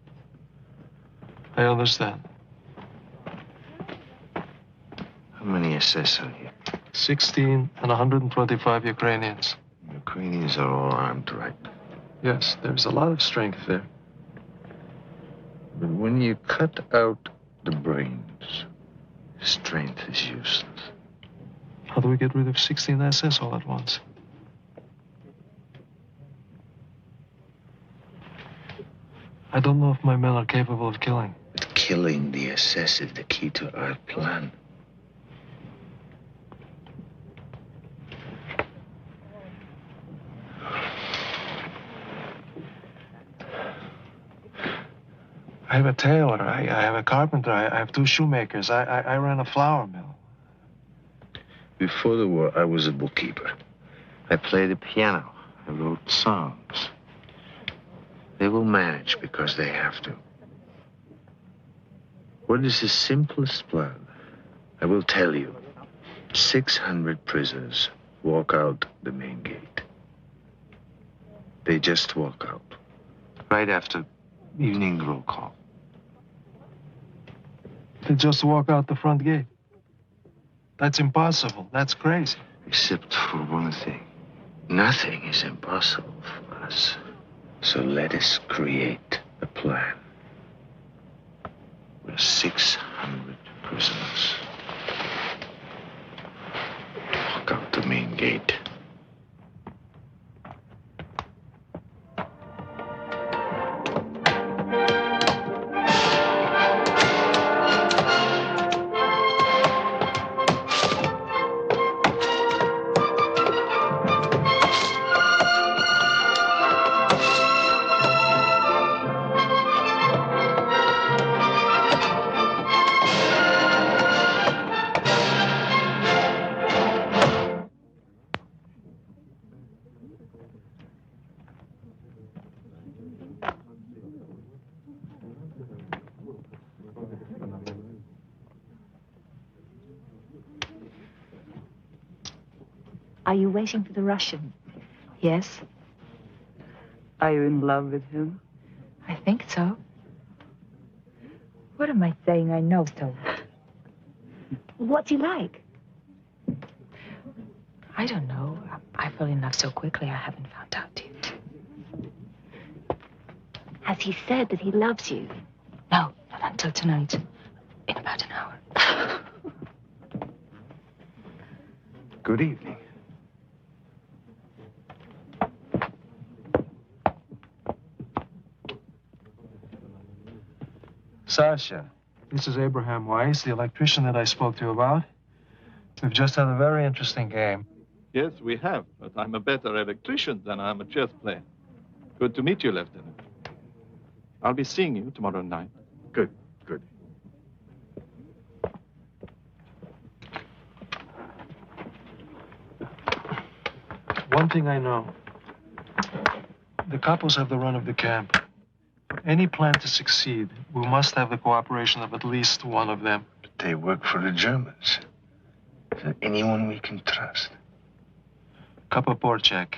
I understand. How many SS are here? 16 and 125 Ukrainians. Ukrainians are all armed, right? Yes, there's a lot of strength there. But when you cut out the brains, strength is useless. How do we get rid of 16 SS all at once? I don't know if my men are capable of killing. But killing the SS is the key to our plan. I have a tailor, I have a carpenter, I have 2 shoemakers, I ran a flour mill. Before the war, I was a bookkeeper. I played the piano. I wrote songs. They will manage because they have to. What is the simplest plan? I will tell you. 600 prisoners walk out the main gate. They just walk out. Right after evening roll call. They just walk out the front gate. That's impossible. That's crazy. Except for one thing. Nothing is impossible for us. So let us create a plan. We're 600 prisoners. Walk out the main gate. Are you waiting for the Russian? Yes. Are you in love with him? I think so. What am I saying? I know so. What's he like? I don't know. I fell in love so quickly, I haven't found out yet. Has he said that he loves you? No, not until tonight. In about an hour. Good evening. Sasha, this is Abraham Weiss, the electrician that I spoke to you about. We've just had a very interesting game. Yes, we have, but I'm a better electrician than I'm a chess player. Good to meet you, Lieutenant. I'll be seeing you tomorrow night. Good, good. One thing I know. The capos have the run of the camp. For any plan to succeed, we must have the cooperation of at least one of them. But they work for the Germans. Is there anyone we can trust? Capo Porcek.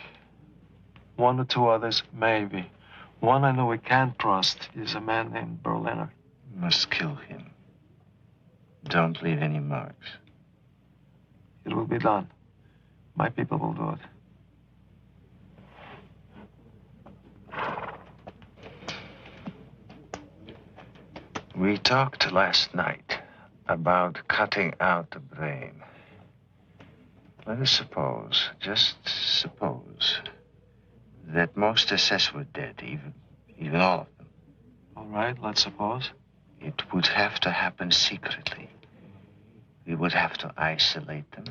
One or two others, maybe. One I know we can't trust is a man named Berliner. We must kill him. Don't leave any marks. It will be done. My people will do it. We talked last night about cutting out the brain. Let us suppose, just suppose, that most SS were dead, even all of them. All right, let's suppose. It would have to happen secretly. We would have to isolate them,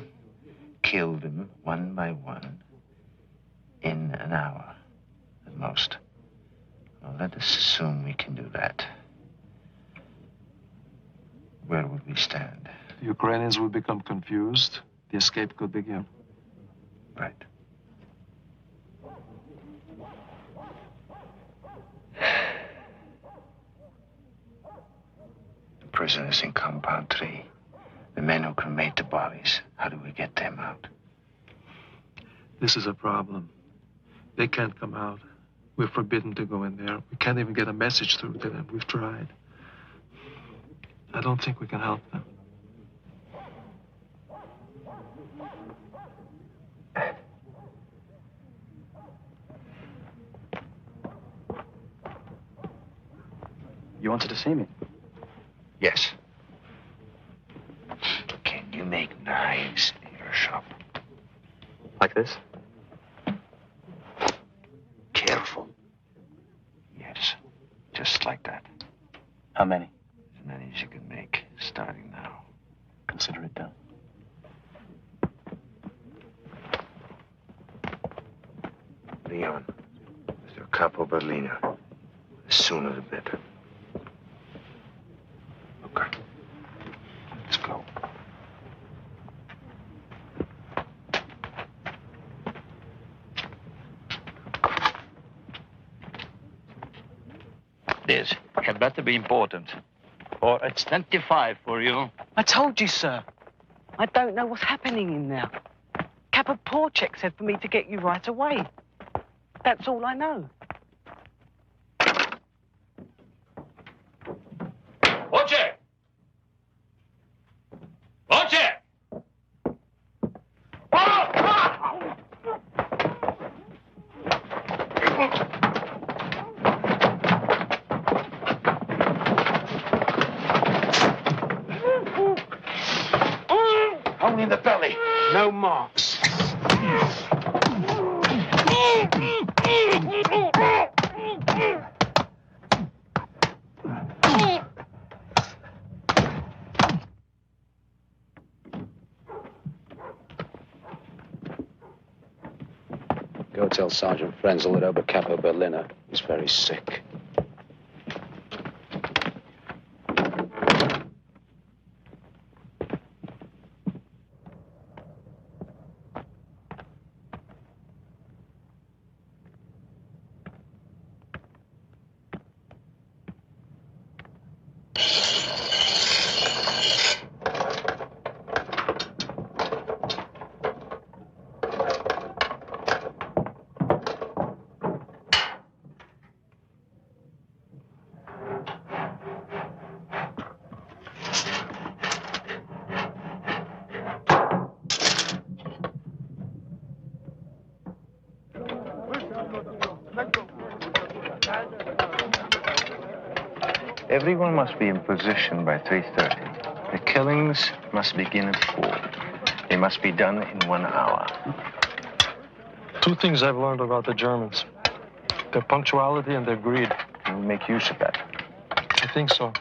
kill them one by one, in an hour at most. Well, let us assume we can do that. Where would we stand? The Ukrainians will become confused. The escape could begin. Right. The prisoners in Compound 3. The men who cremate the bodies. How do we get them out? This is a problem. They can't come out. We're forbidden to go in there. We can't even get a message through to them. We've tried. I don't think we can help them. You wanted to see me? Yes. Can you make knives in your shop? Like this? Careful. Yes, just like that. How many? As many as you can make, starting now. Consider it done. Leon, Mr. Capo Berliner. The sooner the better. Okay. Let's go. This had better be important. Or it's 25 for you. I told you, sir. I don't know what's happening in there. Capo Porcek said for me to get you right away. That's all I know. Voce! Voce! Only in the belly. No marks. Go tell Sergeant Frenzel that Oberkapo Berliner is very sick. Everyone must be in position by 3:30. The killings must begin at 4. They must be done in 1 hour. Two things I've learned about the Germans. Their punctuality and their greed. We'll make use of that. I think so.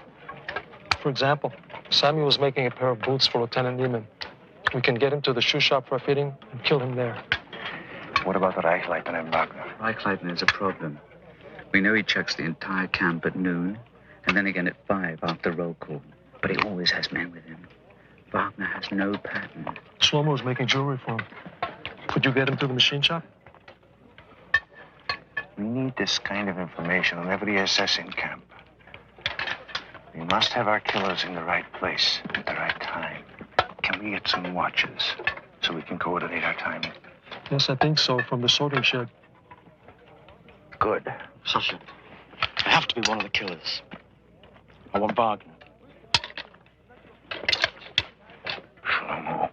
For example, Sammy was making a pair of boots for Lieutenant Neiman. We can get him to the shoe shop for a fitting and kill him there. What about the Reichleitner and Wagner? Reichleitner is a problem. We know he checks the entire camp at noon, and then again at 5 after roll call. But he always has men with him. Wagner has no pattern. Shlomo's making jewelry for him. Could you get him to the machine shop? We need this kind of information on every SS in camp. We must have our killers in the right place at the right time. Can we get some watches so we can coordinate our timing? Yes, I think so, from the sorting shed. Good. Sergeant, I have to be one of the killers. I want Wagner. Shlomo,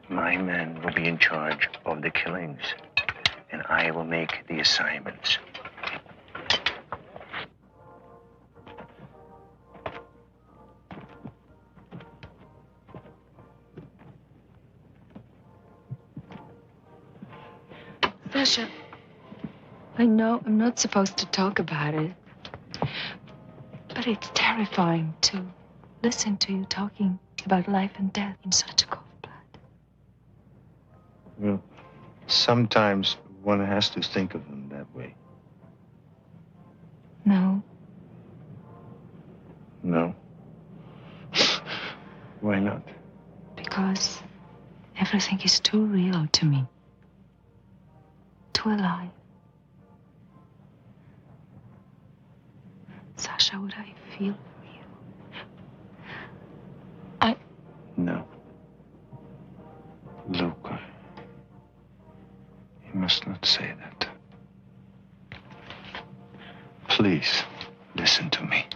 my men will be in charge of the killings, and I will make the assignments. Sasha, I know I'm not supposed to talk about it, but it's terrifying to listen to you talking about life and death in such a cold blood. Well, sometimes one has to think of them that way. No. No? Why not? Because everything is too real to me. Too alive. Sasha, what I feel for you. No. Luca, you must not say that. Please, listen to me.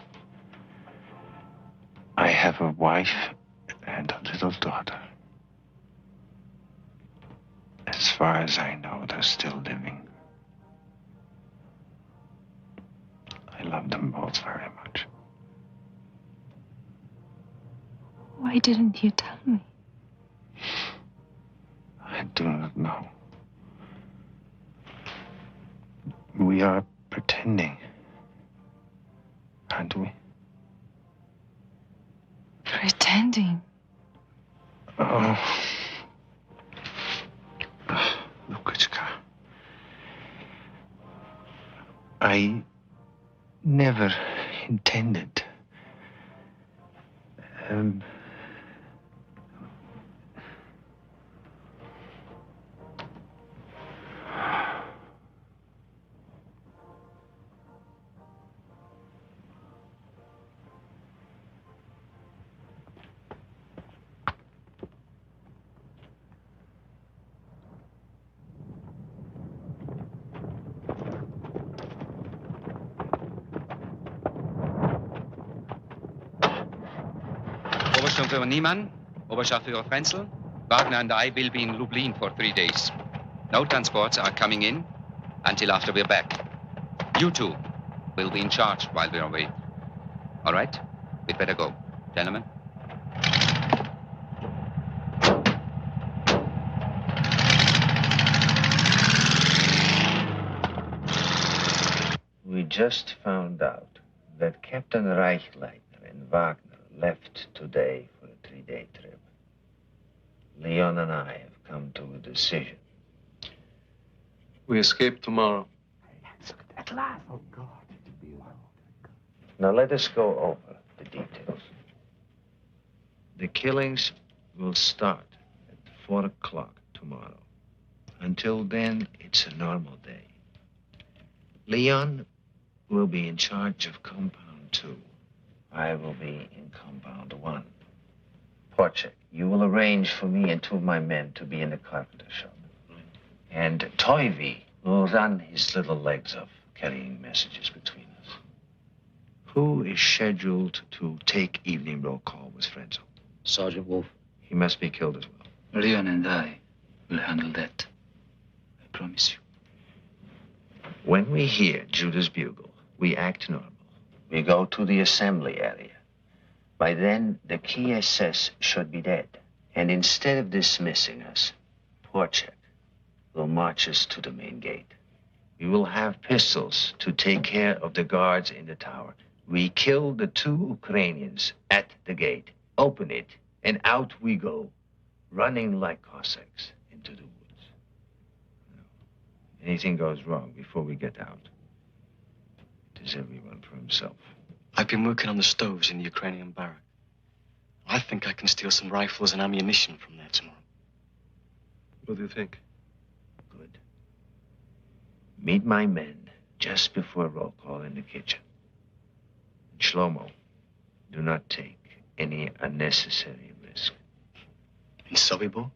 I have a wife and a little daughter. As far as I know, they're still living. I love them both very much. Why didn't you tell me? I do not know. We are pretending, aren't we? Pretending? Oh. Lukichka. I never intended. Unterführer Niemann, Oberscharführer Frenzel, Wagner and I will be in Lublin for 3 days. No transports are coming in until after we're back. You two will be in charge while we're away. All right? We'd better go. Gentlemen? We just found out that Captain Reichleiter and Wagner left today for a 3-day trip. Leon and I have come to a decision. We escape tomorrow. At last. Oh, God. Now let us go over the details. The killings will start at 4 o'clock tomorrow. Until then, it's a normal day. Leon will be in charge of Compound 2. I will be in Compound 1. Porchek, you will arrange for me and 2 of my men to be in the carpenter shop. And Toivy will run his little legs off, carrying messages between us. Who is scheduled to take evening roll call with Frenzel? Sergeant Wolf. He must be killed as well. Leon and I will handle that. I promise you. When we hear Judas bugle, we act normal. We go to the assembly area. By then, the key SS should be dead. And instead of dismissing us, Porchek will march us to the main gate. We will have pistols to take care of the guards in the tower. We kill the 2 Ukrainians at the gate, open it, and out we go, running like Cossacks into the woods. Anything goes wrong before we get out, it is everyone for himself. I've been working on the stoves in the Ukrainian barrack. I think I can steal some rifles and ammunition from there tomorrow. What do you think? Good. Meet my men just before roll call in the kitchen. And Shlomo, do not take any unnecessary risk. In Sobibor?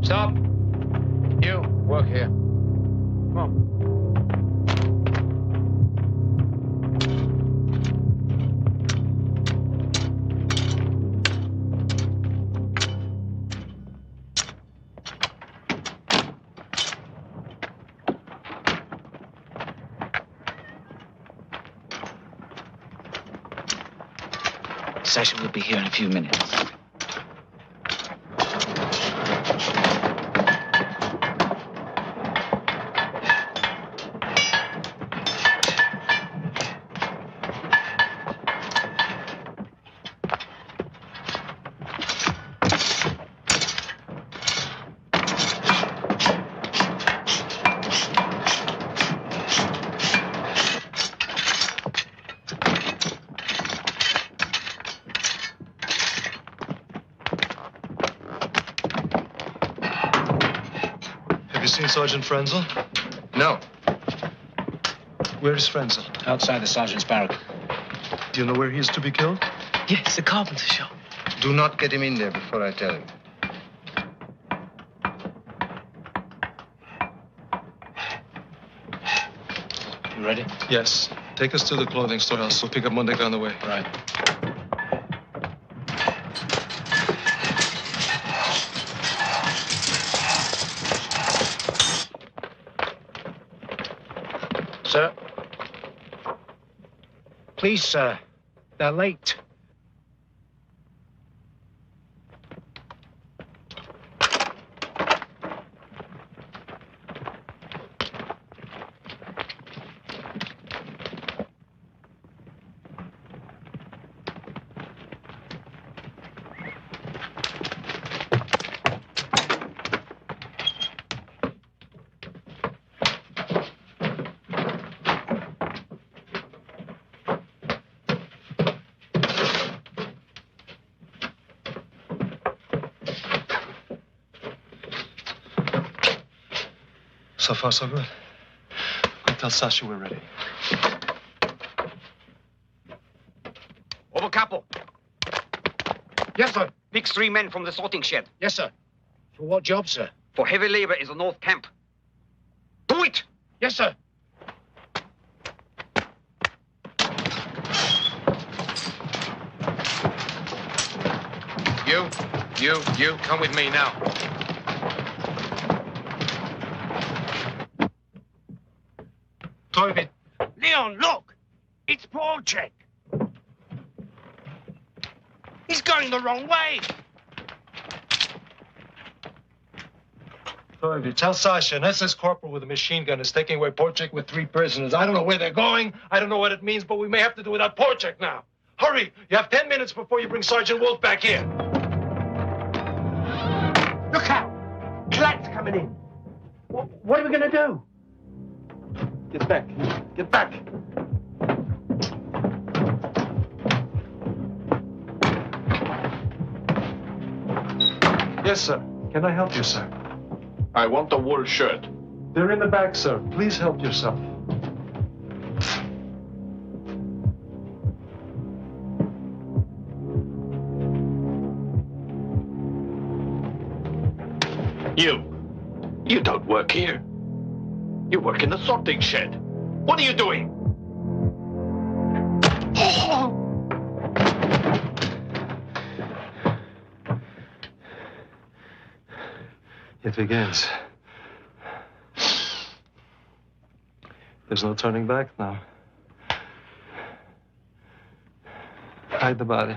Stop. You, work here. Come on. Sasha will be here in a few minutes. Sergeant Frenzel? No. Where is Frenzel? Outside the sergeant's barrack. Do you know where he is to be killed? Yes, the carpenter shop. Do not get him in there before I tell him. You ready? Yes. Take us to the clothing store. I'll still pick up Monday on the way. Right. Sir? Please, sir. They're late. So far, so good. Go tell Sasha we're ready. Obercapo. Yes, sir. Pick 3 men from the sorting shed. Yes, sir. For what job, sir? For heavy labor in the North Camp. Do it! Yes, sir. You, come with me now. Toilet. Leon, look! It's Wojciech. He's going the wrong way. Toivi, tell Sasha an SS corporal with a machine gun is taking away Porchek with 3 prisoners. I don't know where they're going. I don't know what it means, but we may have to do without Porchek now. Hurry! You have 10 minutes before you bring Sergeant Wolf back here. Look out! Klat's coming in. What are we going to do? Get back. Get back. Yes, sir. Can I help you, sir? I want a wool shirt. They're in the back, sir. Please help yourself. You don't work here. You work in the sorting shed. What are you doing? It begins. There's no turning back now. Hide the body.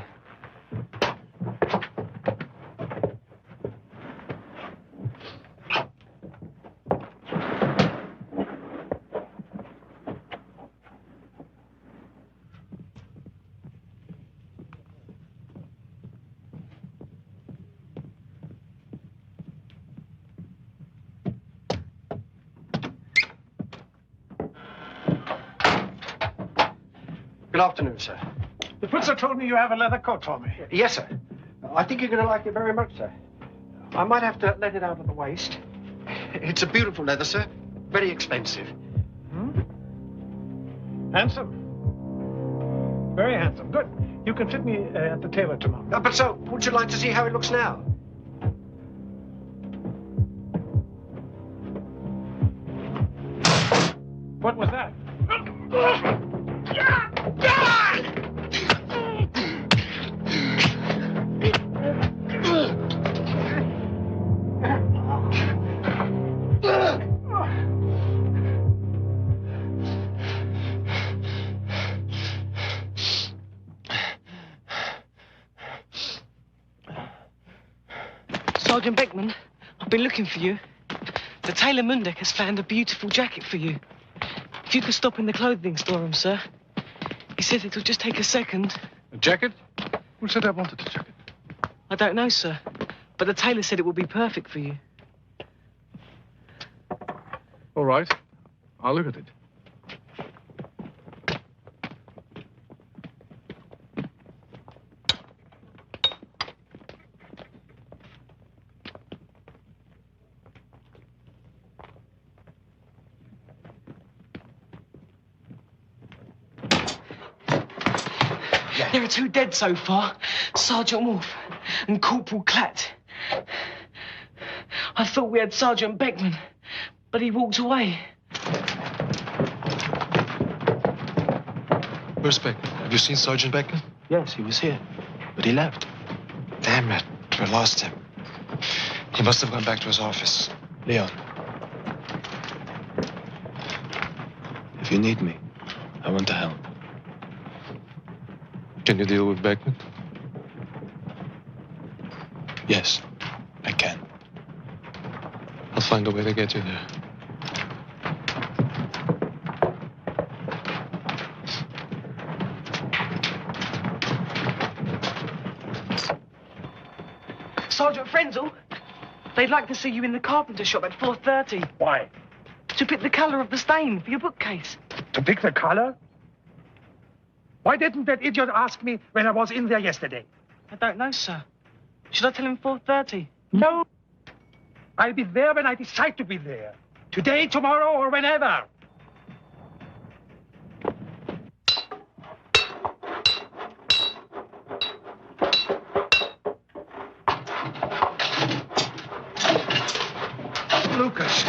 Good afternoon, sir. The Putzer told me you have a leather coat for me. Yes, sir. I think you're going to like it very much, sir. I might have to let it out at the waist. It's a beautiful leather, sir. Very expensive. Handsome. Very handsome. Good. You can fit me at the tailor tomorrow. But, sir, would you like to see how it looks now? What was that? Sergeant Beckman, I've been looking for you. The tailor Mundek has found a beautiful jacket for you. If you could stop in the clothing storeroom, sir. He says it'll just take a second. A jacket? Who said I wanted a jacket? I don't know, sir. But the tailor said it would be perfect for you. All right. I'll look at it. There are 2 dead so far, Sergeant Wolf and Corporal Klatt. I thought we had Sergeant Beckman, but he walked away. Where's Beckman? Have you seen Sergeant Beckman? Yes, he was here, but he left. Damn it, we lost him. He must have gone back to his office. Leon, if you need me, I want to help. Can you deal with Beckman? Yes, I can. I'll find a way to get you there. Sergeant Frenzel, they'd like to see you in the carpenter shop at 4:30. Why? To pick the colour of the stain for your bookcase. To pick the color? Why didn't that idiot ask me when I was in there yesterday? I don't know, sir. Should I tell him 4:30? No. I'll be there when I decide to be there. Today, tomorrow, or whenever. Lucas.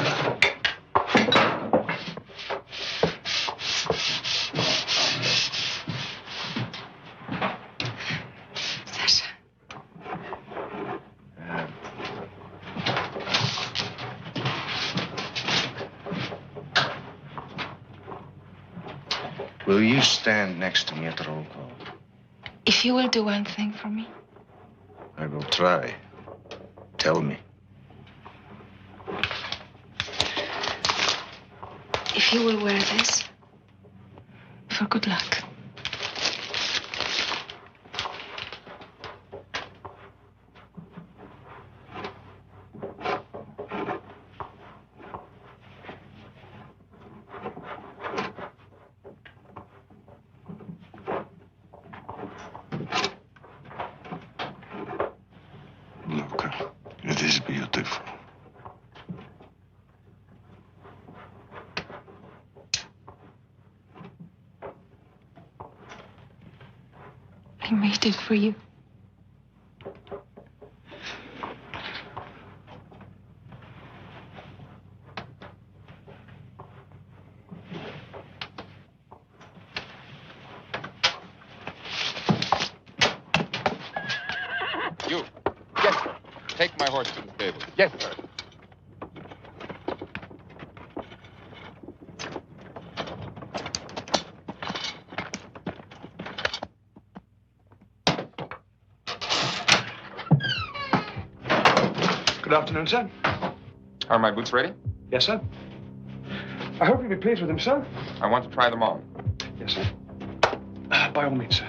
Will you stand next to me at the roll call? If you will do one thing for me. I will try. Tell me. If you will wear this, for good luck. Look, it is beautiful. I made it for you. You. Yes, sir. Take my horse to the stable. Yes, sir. Good afternoon, sir. Are my boots ready? Yes, sir. I hope you'll be pleased with them, sir. I want to try them on. Yes, sir. By all means, sir.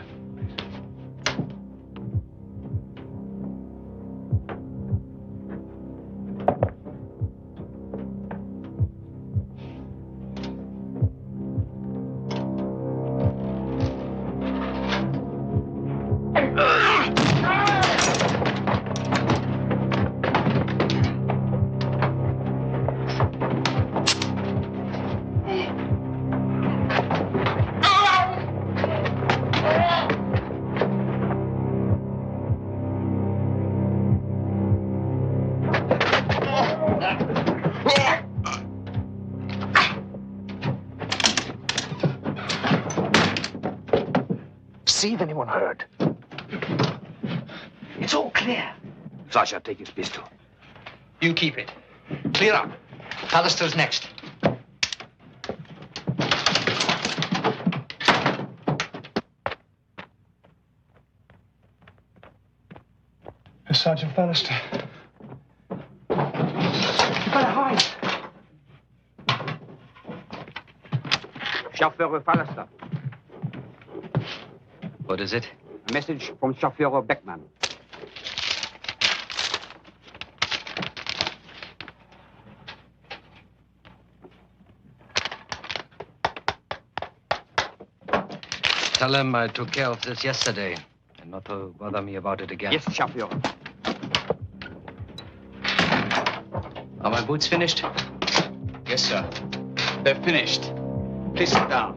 See if anyone heard. It's all clear. Sasha, take his pistol. You keep it. Clear up. Hallister's next. Sergeant Fallister. You better hide. Chauffeur Fallister. What is it? A message from Chauffeur Beckman. Tell him I took care of this yesterday, and not to bother me about it again. Yes, Chauffeur. Are my boots finished? Yes, sir. They're finished. Please sit down.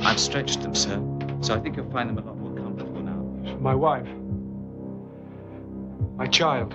I've stretched them, sir, so I think you'll find them a lot more comfortable now. My wife. My child.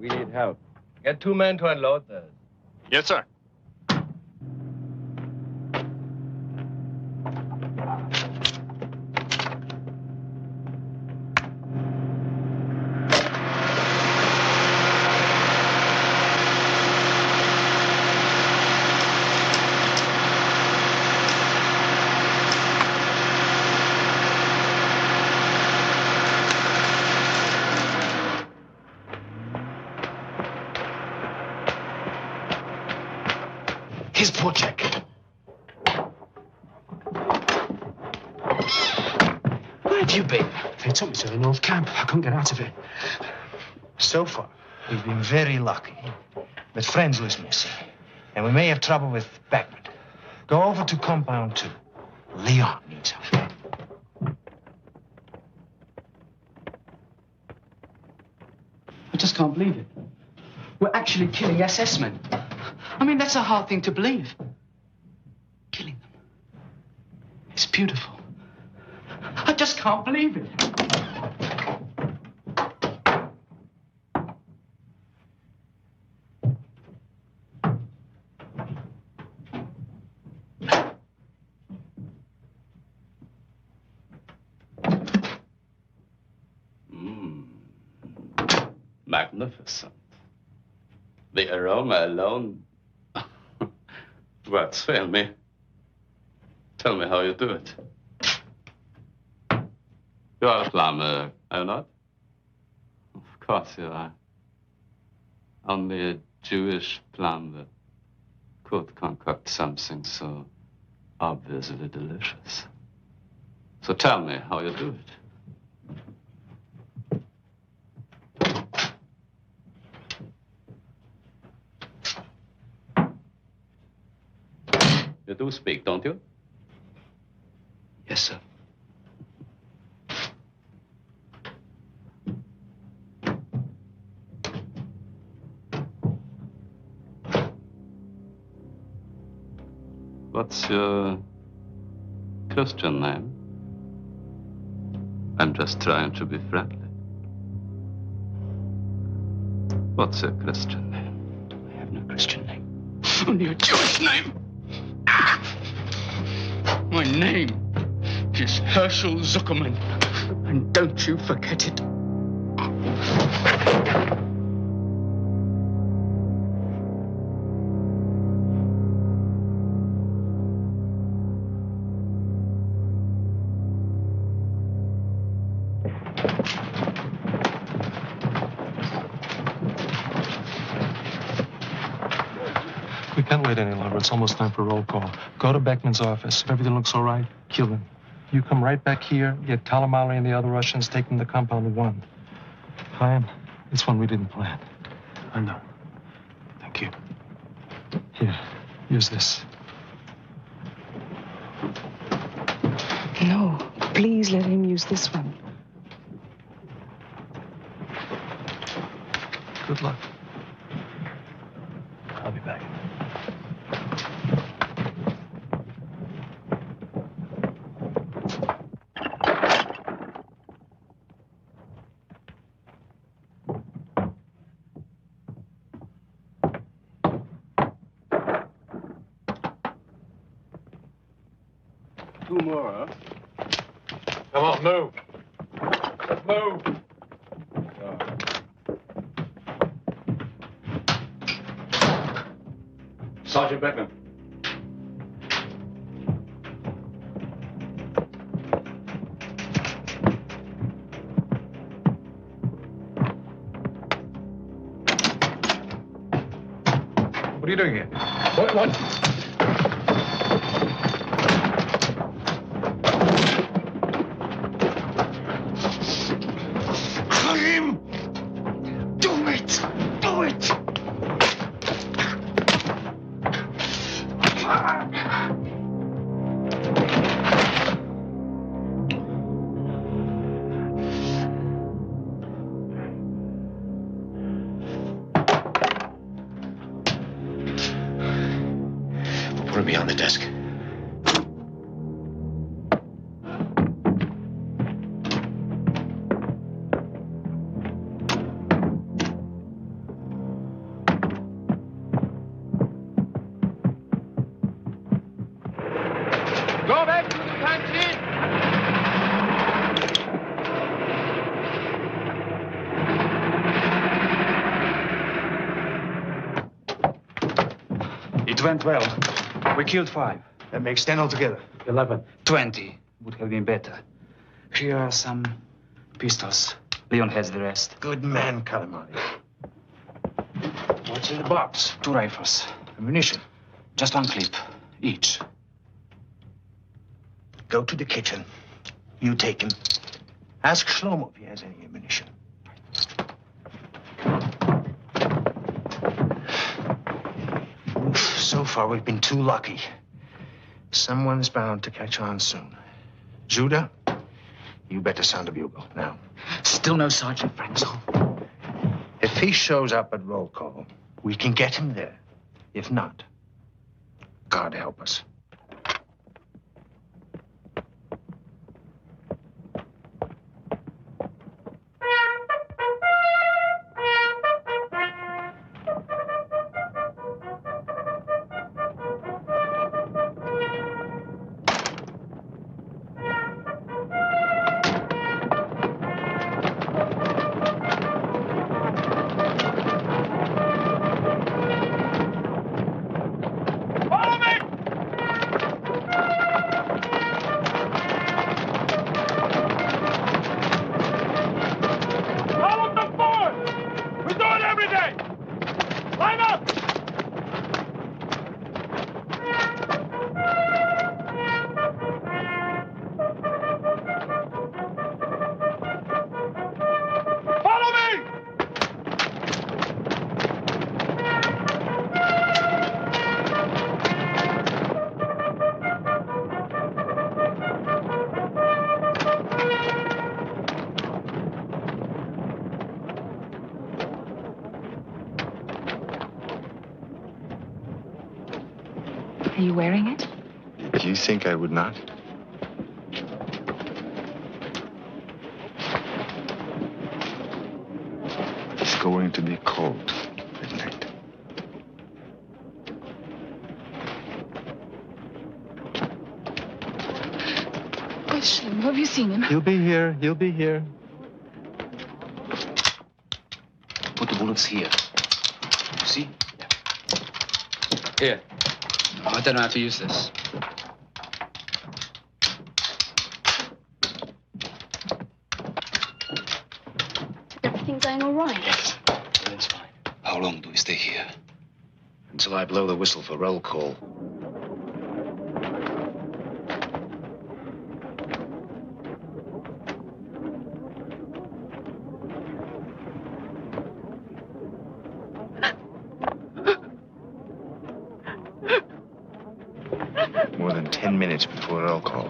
We need help. Get 2 men to unload those. Yes, sir. Here's poor Jack. Where have you been? They took me to the North Camp. I couldn't get out of it. So far, we've been very lucky. But Friendly's missing. And we may have trouble with Beckman. Go over to Compound 2. Leon needs help. I just can't believe it. We're actually killing SS men. I mean, that's a hard thing to believe. Killing them. It's beautiful. I just can't believe it. Magnificent. The aroma alone. Words fail me. Tell me how you do it. You are a plumber, are you not? Of course you are. Only a Jewish plumber could concoct something so obviously delicious. So tell me how you do it. You do speak, don't you? Yes, sir. What's your Christian name? I'm just trying to be friendly. What's your Christian name? I have no Christian name. Only a Jewish name. My name is Herschel Zuckerman. And don't you forget it. We can't wait any longer. It's almost time for roll call. Go to Beckman's office. If everything looks all right, kill him. You come right back here, get Talamali and the other Russians, take them to Compound 1. Fine. It's one we didn't plan. I know. Thank you. Here, use this. No, please let him use this one. Good luck. I'll be back. Two more, huh? Come on, move. Let's move. Sergeant Beckman. What are you doing here? What? Him! Do it! Do it! Put him behind the desk. went 12. We killed 5. That makes 10 altogether. 11. 20 would have been better. Here are some pistols. Leon has the rest. Good man, Kalamari. What's in the box? 2 rifles. Ammunition. Just 1 clip, each. Go to the kitchen. You take him. Ask Shlomo if he has any ammunition. Oof, so far we've been too lucky. Someone's bound to catch on soon. Judah, you better sound the bugle now. Still no Sergeant Frenzel. If he shows up at roll call, we can get him there. If not, God help us. Are you wearing it? Do you think I would not? It's going to be cold at night. Gosh, have you seen him? He'll be here. He'll be here. Put the bullets here. You see? Here. I don't know how to use this. Everything going all right? Yes, everything's fine. How long do we stay here? Until I blow the whistle for roll call. More than 10 minutes before roll call.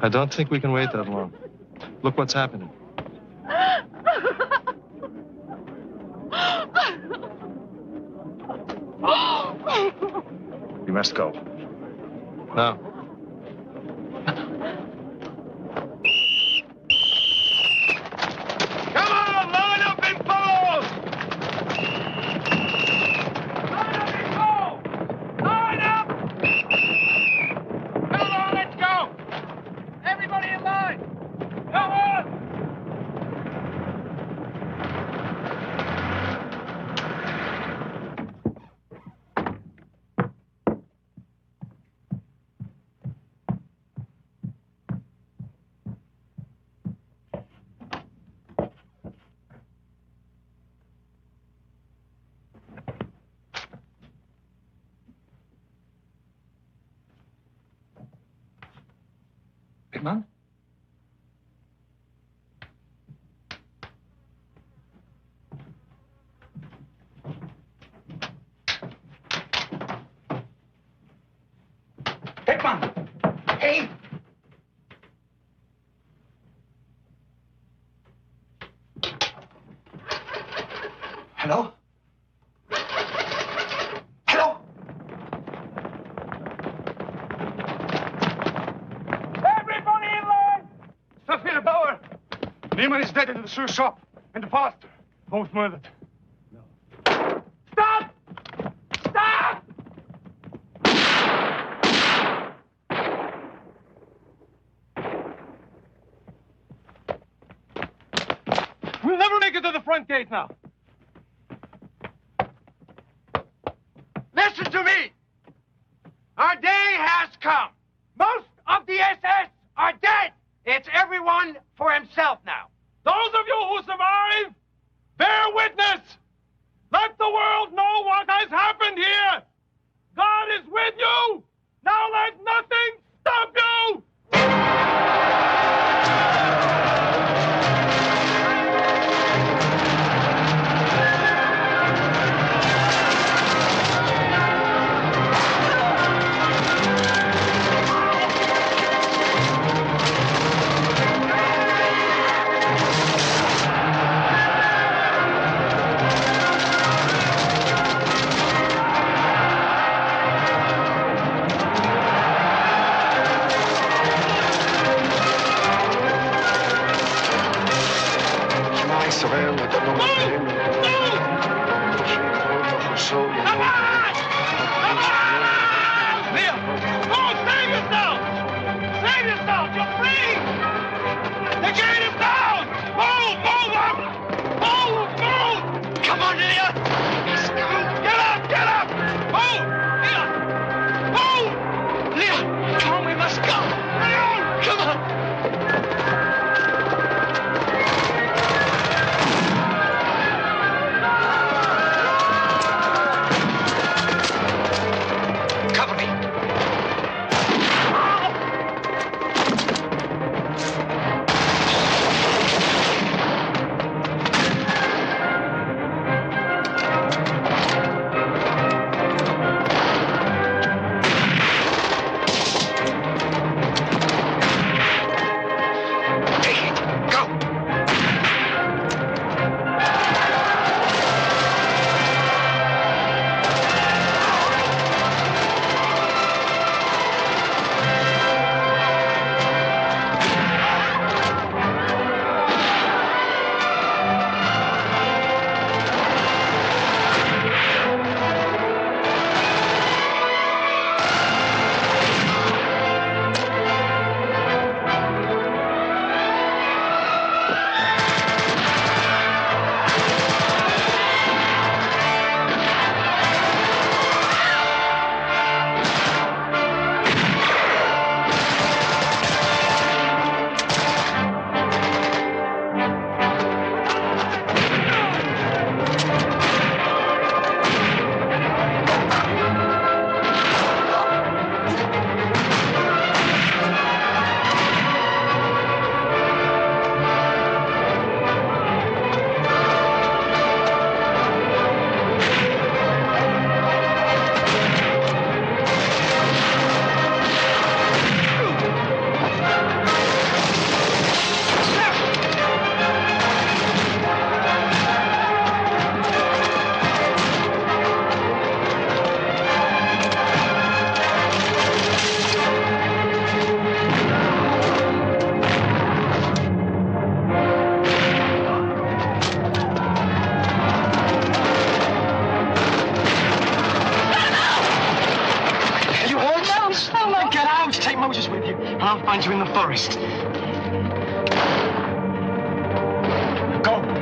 I don't think we can wait that long. Look what's happening. We must go. Now. Come on, line up in pose! Line up in pose! Line up! Come on, let's go! Everybody in line! Come on! Beckman? Beckman! Hey! Hello? Hello? Everybody in line! Sophia Bauer! Lehman is dead in the shoe shop. And the pastor. Both murdered. No. Stop! Stop! We'll never make it to the front gate now. Listen! Listen to me. Our day has come. Most of the SS are dead. It's everyone for himself now. Those of you who survive, bear witness. Let the world know what has happened here. God is with you. Now let nothing stop you. I'll find you in the forest. Go.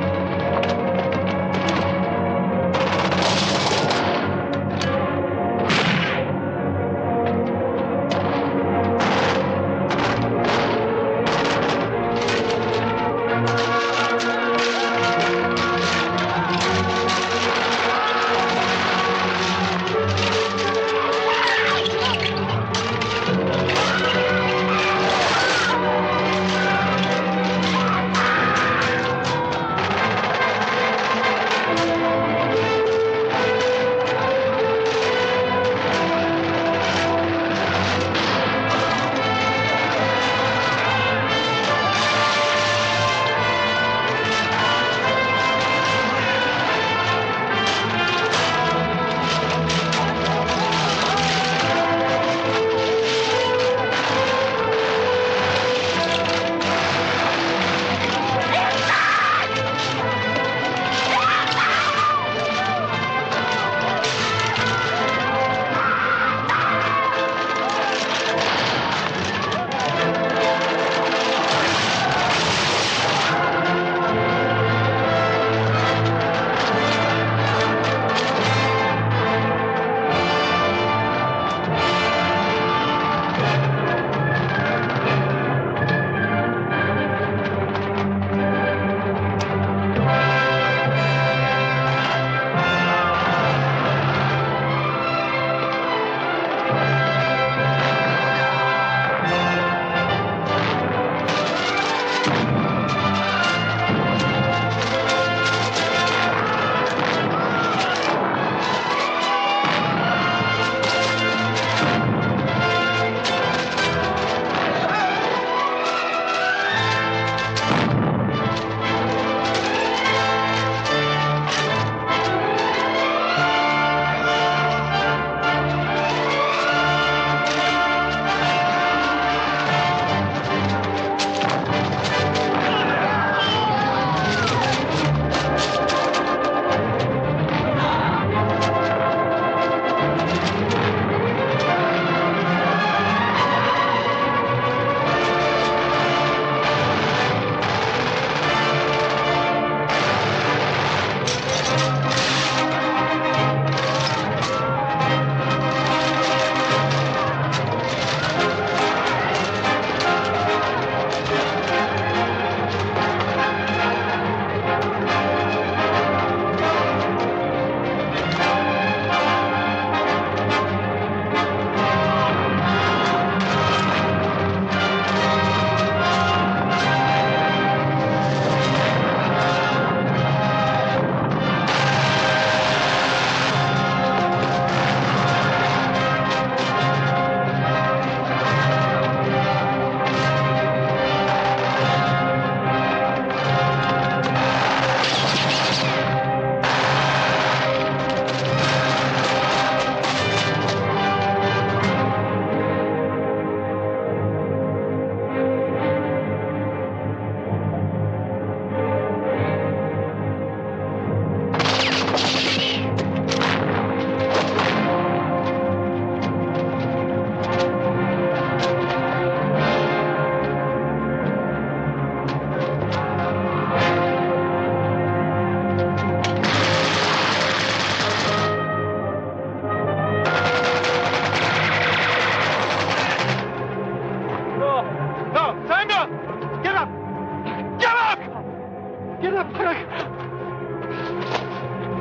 Get up, quick!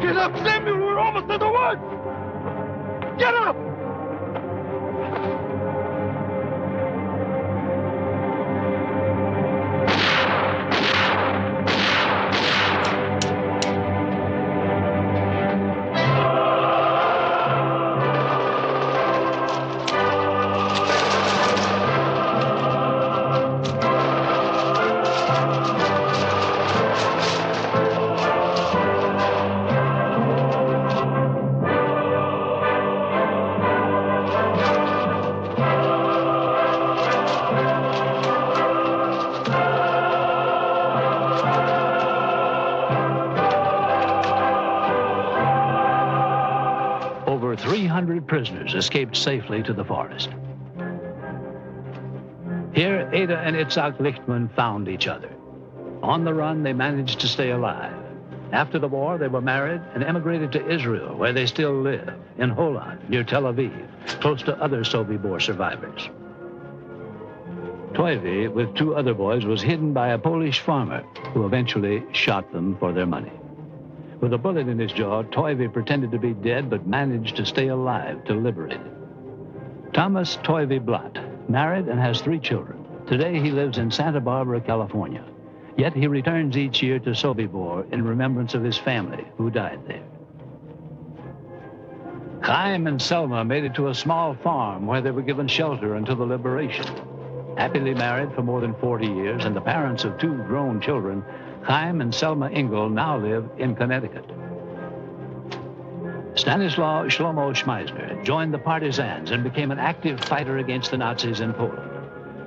Get up, Samuel! We're almost in the woods! Get up! Over 300 prisoners escaped safely to the forest. Here, Ada and Itzhak Lichtman found each other. On the run, they managed to stay alive. After the war, they were married and emigrated to Israel, where they still live, in Holon, near Tel Aviv, close to other Sobibor survivors. Toivi, with 2 other boys, was hidden by a Polish farmer who eventually shot them for their money. With a bullet in his jaw, Toivi pretended to be dead but managed to stay alive till liberated. Thomas Toivi Blatt, married and has 3 children. Today he lives in Santa Barbara, California. Yet he returns each year to Sobibor in remembrance of his family who died there. Chaim and Selma made it to a small farm where they were given shelter until the liberation. Happily married for more than 40 years and the parents of 2 grown children, Chaim and Selma Engel now live in Connecticut. Stanislaw Shlomo Schmeisner joined the partisans and became an active fighter against the Nazis in Poland.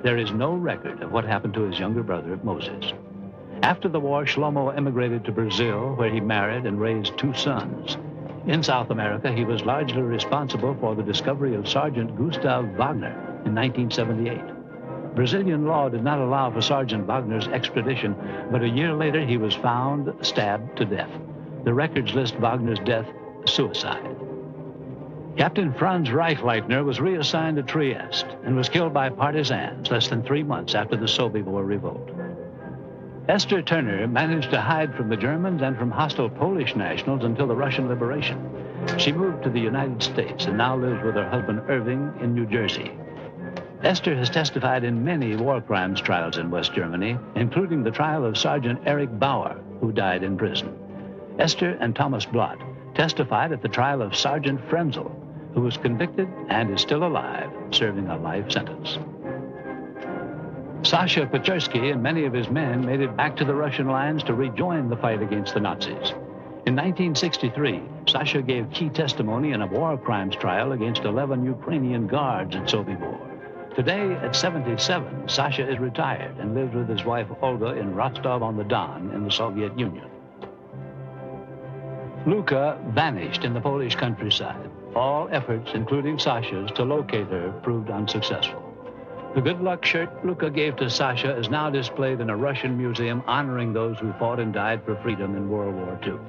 There is no record of what happened to his younger brother, Moses. After the war, Shlomo emigrated to Brazil, where he married and raised 2 sons. In South America, he was largely responsible for the discovery of Sergeant Gustav Wagner in 1978. Brazilian law did not allow for Sergeant Wagner's extradition, but a year later he was found stabbed to death. The records list Wagner's death suicide. Captain Franz Reichleitner was reassigned to Trieste and was killed by partisans less than 3 months after the Sobibor revolt. Esther Turner managed to hide from the Germans and from hostile Polish nationals until the Russian liberation. She moved to the United States and now lives with her husband Irving in New Jersey. Esther has testified in many war crimes trials in West Germany, including the trial of Sergeant Erich Bauer, who died in prison. Esther and Thomas Blatt testified at the trial of Sergeant Frenzel, who was convicted and is still alive, serving a life sentence. Sasha Pechersky and many of his men made it back to the Russian lines to rejoin the fight against the Nazis. In 1963, Sasha gave key testimony in a war crimes trial against 11 Ukrainian guards at Sobibor. Today, at 77, Sasha is retired and lives with his wife Olga in Rostov-on-the-Don in the Soviet Union. Luka vanished in the Polish countryside. All efforts, including Sasha's, to locate her proved unsuccessful. The good luck shirt Luka gave to Sasha is now displayed in a Russian museum honoring those who fought and died for freedom in World War II.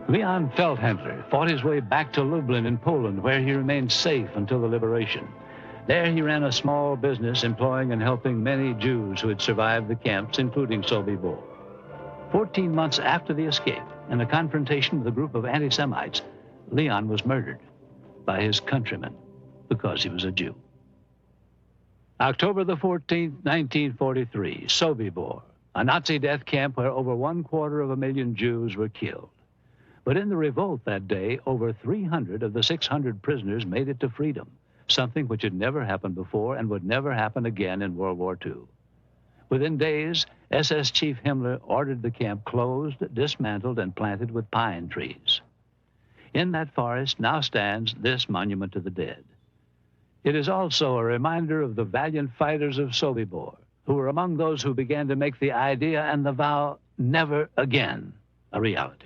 Leon Feldhendler fought his way back to Lublin in Poland, where he remained safe until the liberation. There he ran a small business employing and helping many Jews who had survived the camps, including Sobibor. 14 months after the escape, in a confrontation with a group of anti-Semites, Leon was murdered by his countrymen because he was a Jew. October the 14th, 1943, Sobibor, a Nazi death camp where over 250,000 Jews were killed. But in the revolt that day, over 300 of the 600 prisoners made it to freedom, something which had never happened before and would never happen again in World War II. Within days, SS Chief Himmler ordered the camp closed, dismantled, and planted with pine trees. In that forest now stands this monument to the dead. It is also a reminder of the valiant fighters of Sobibor, who were among those who began to make the idea and the vow never again a reality.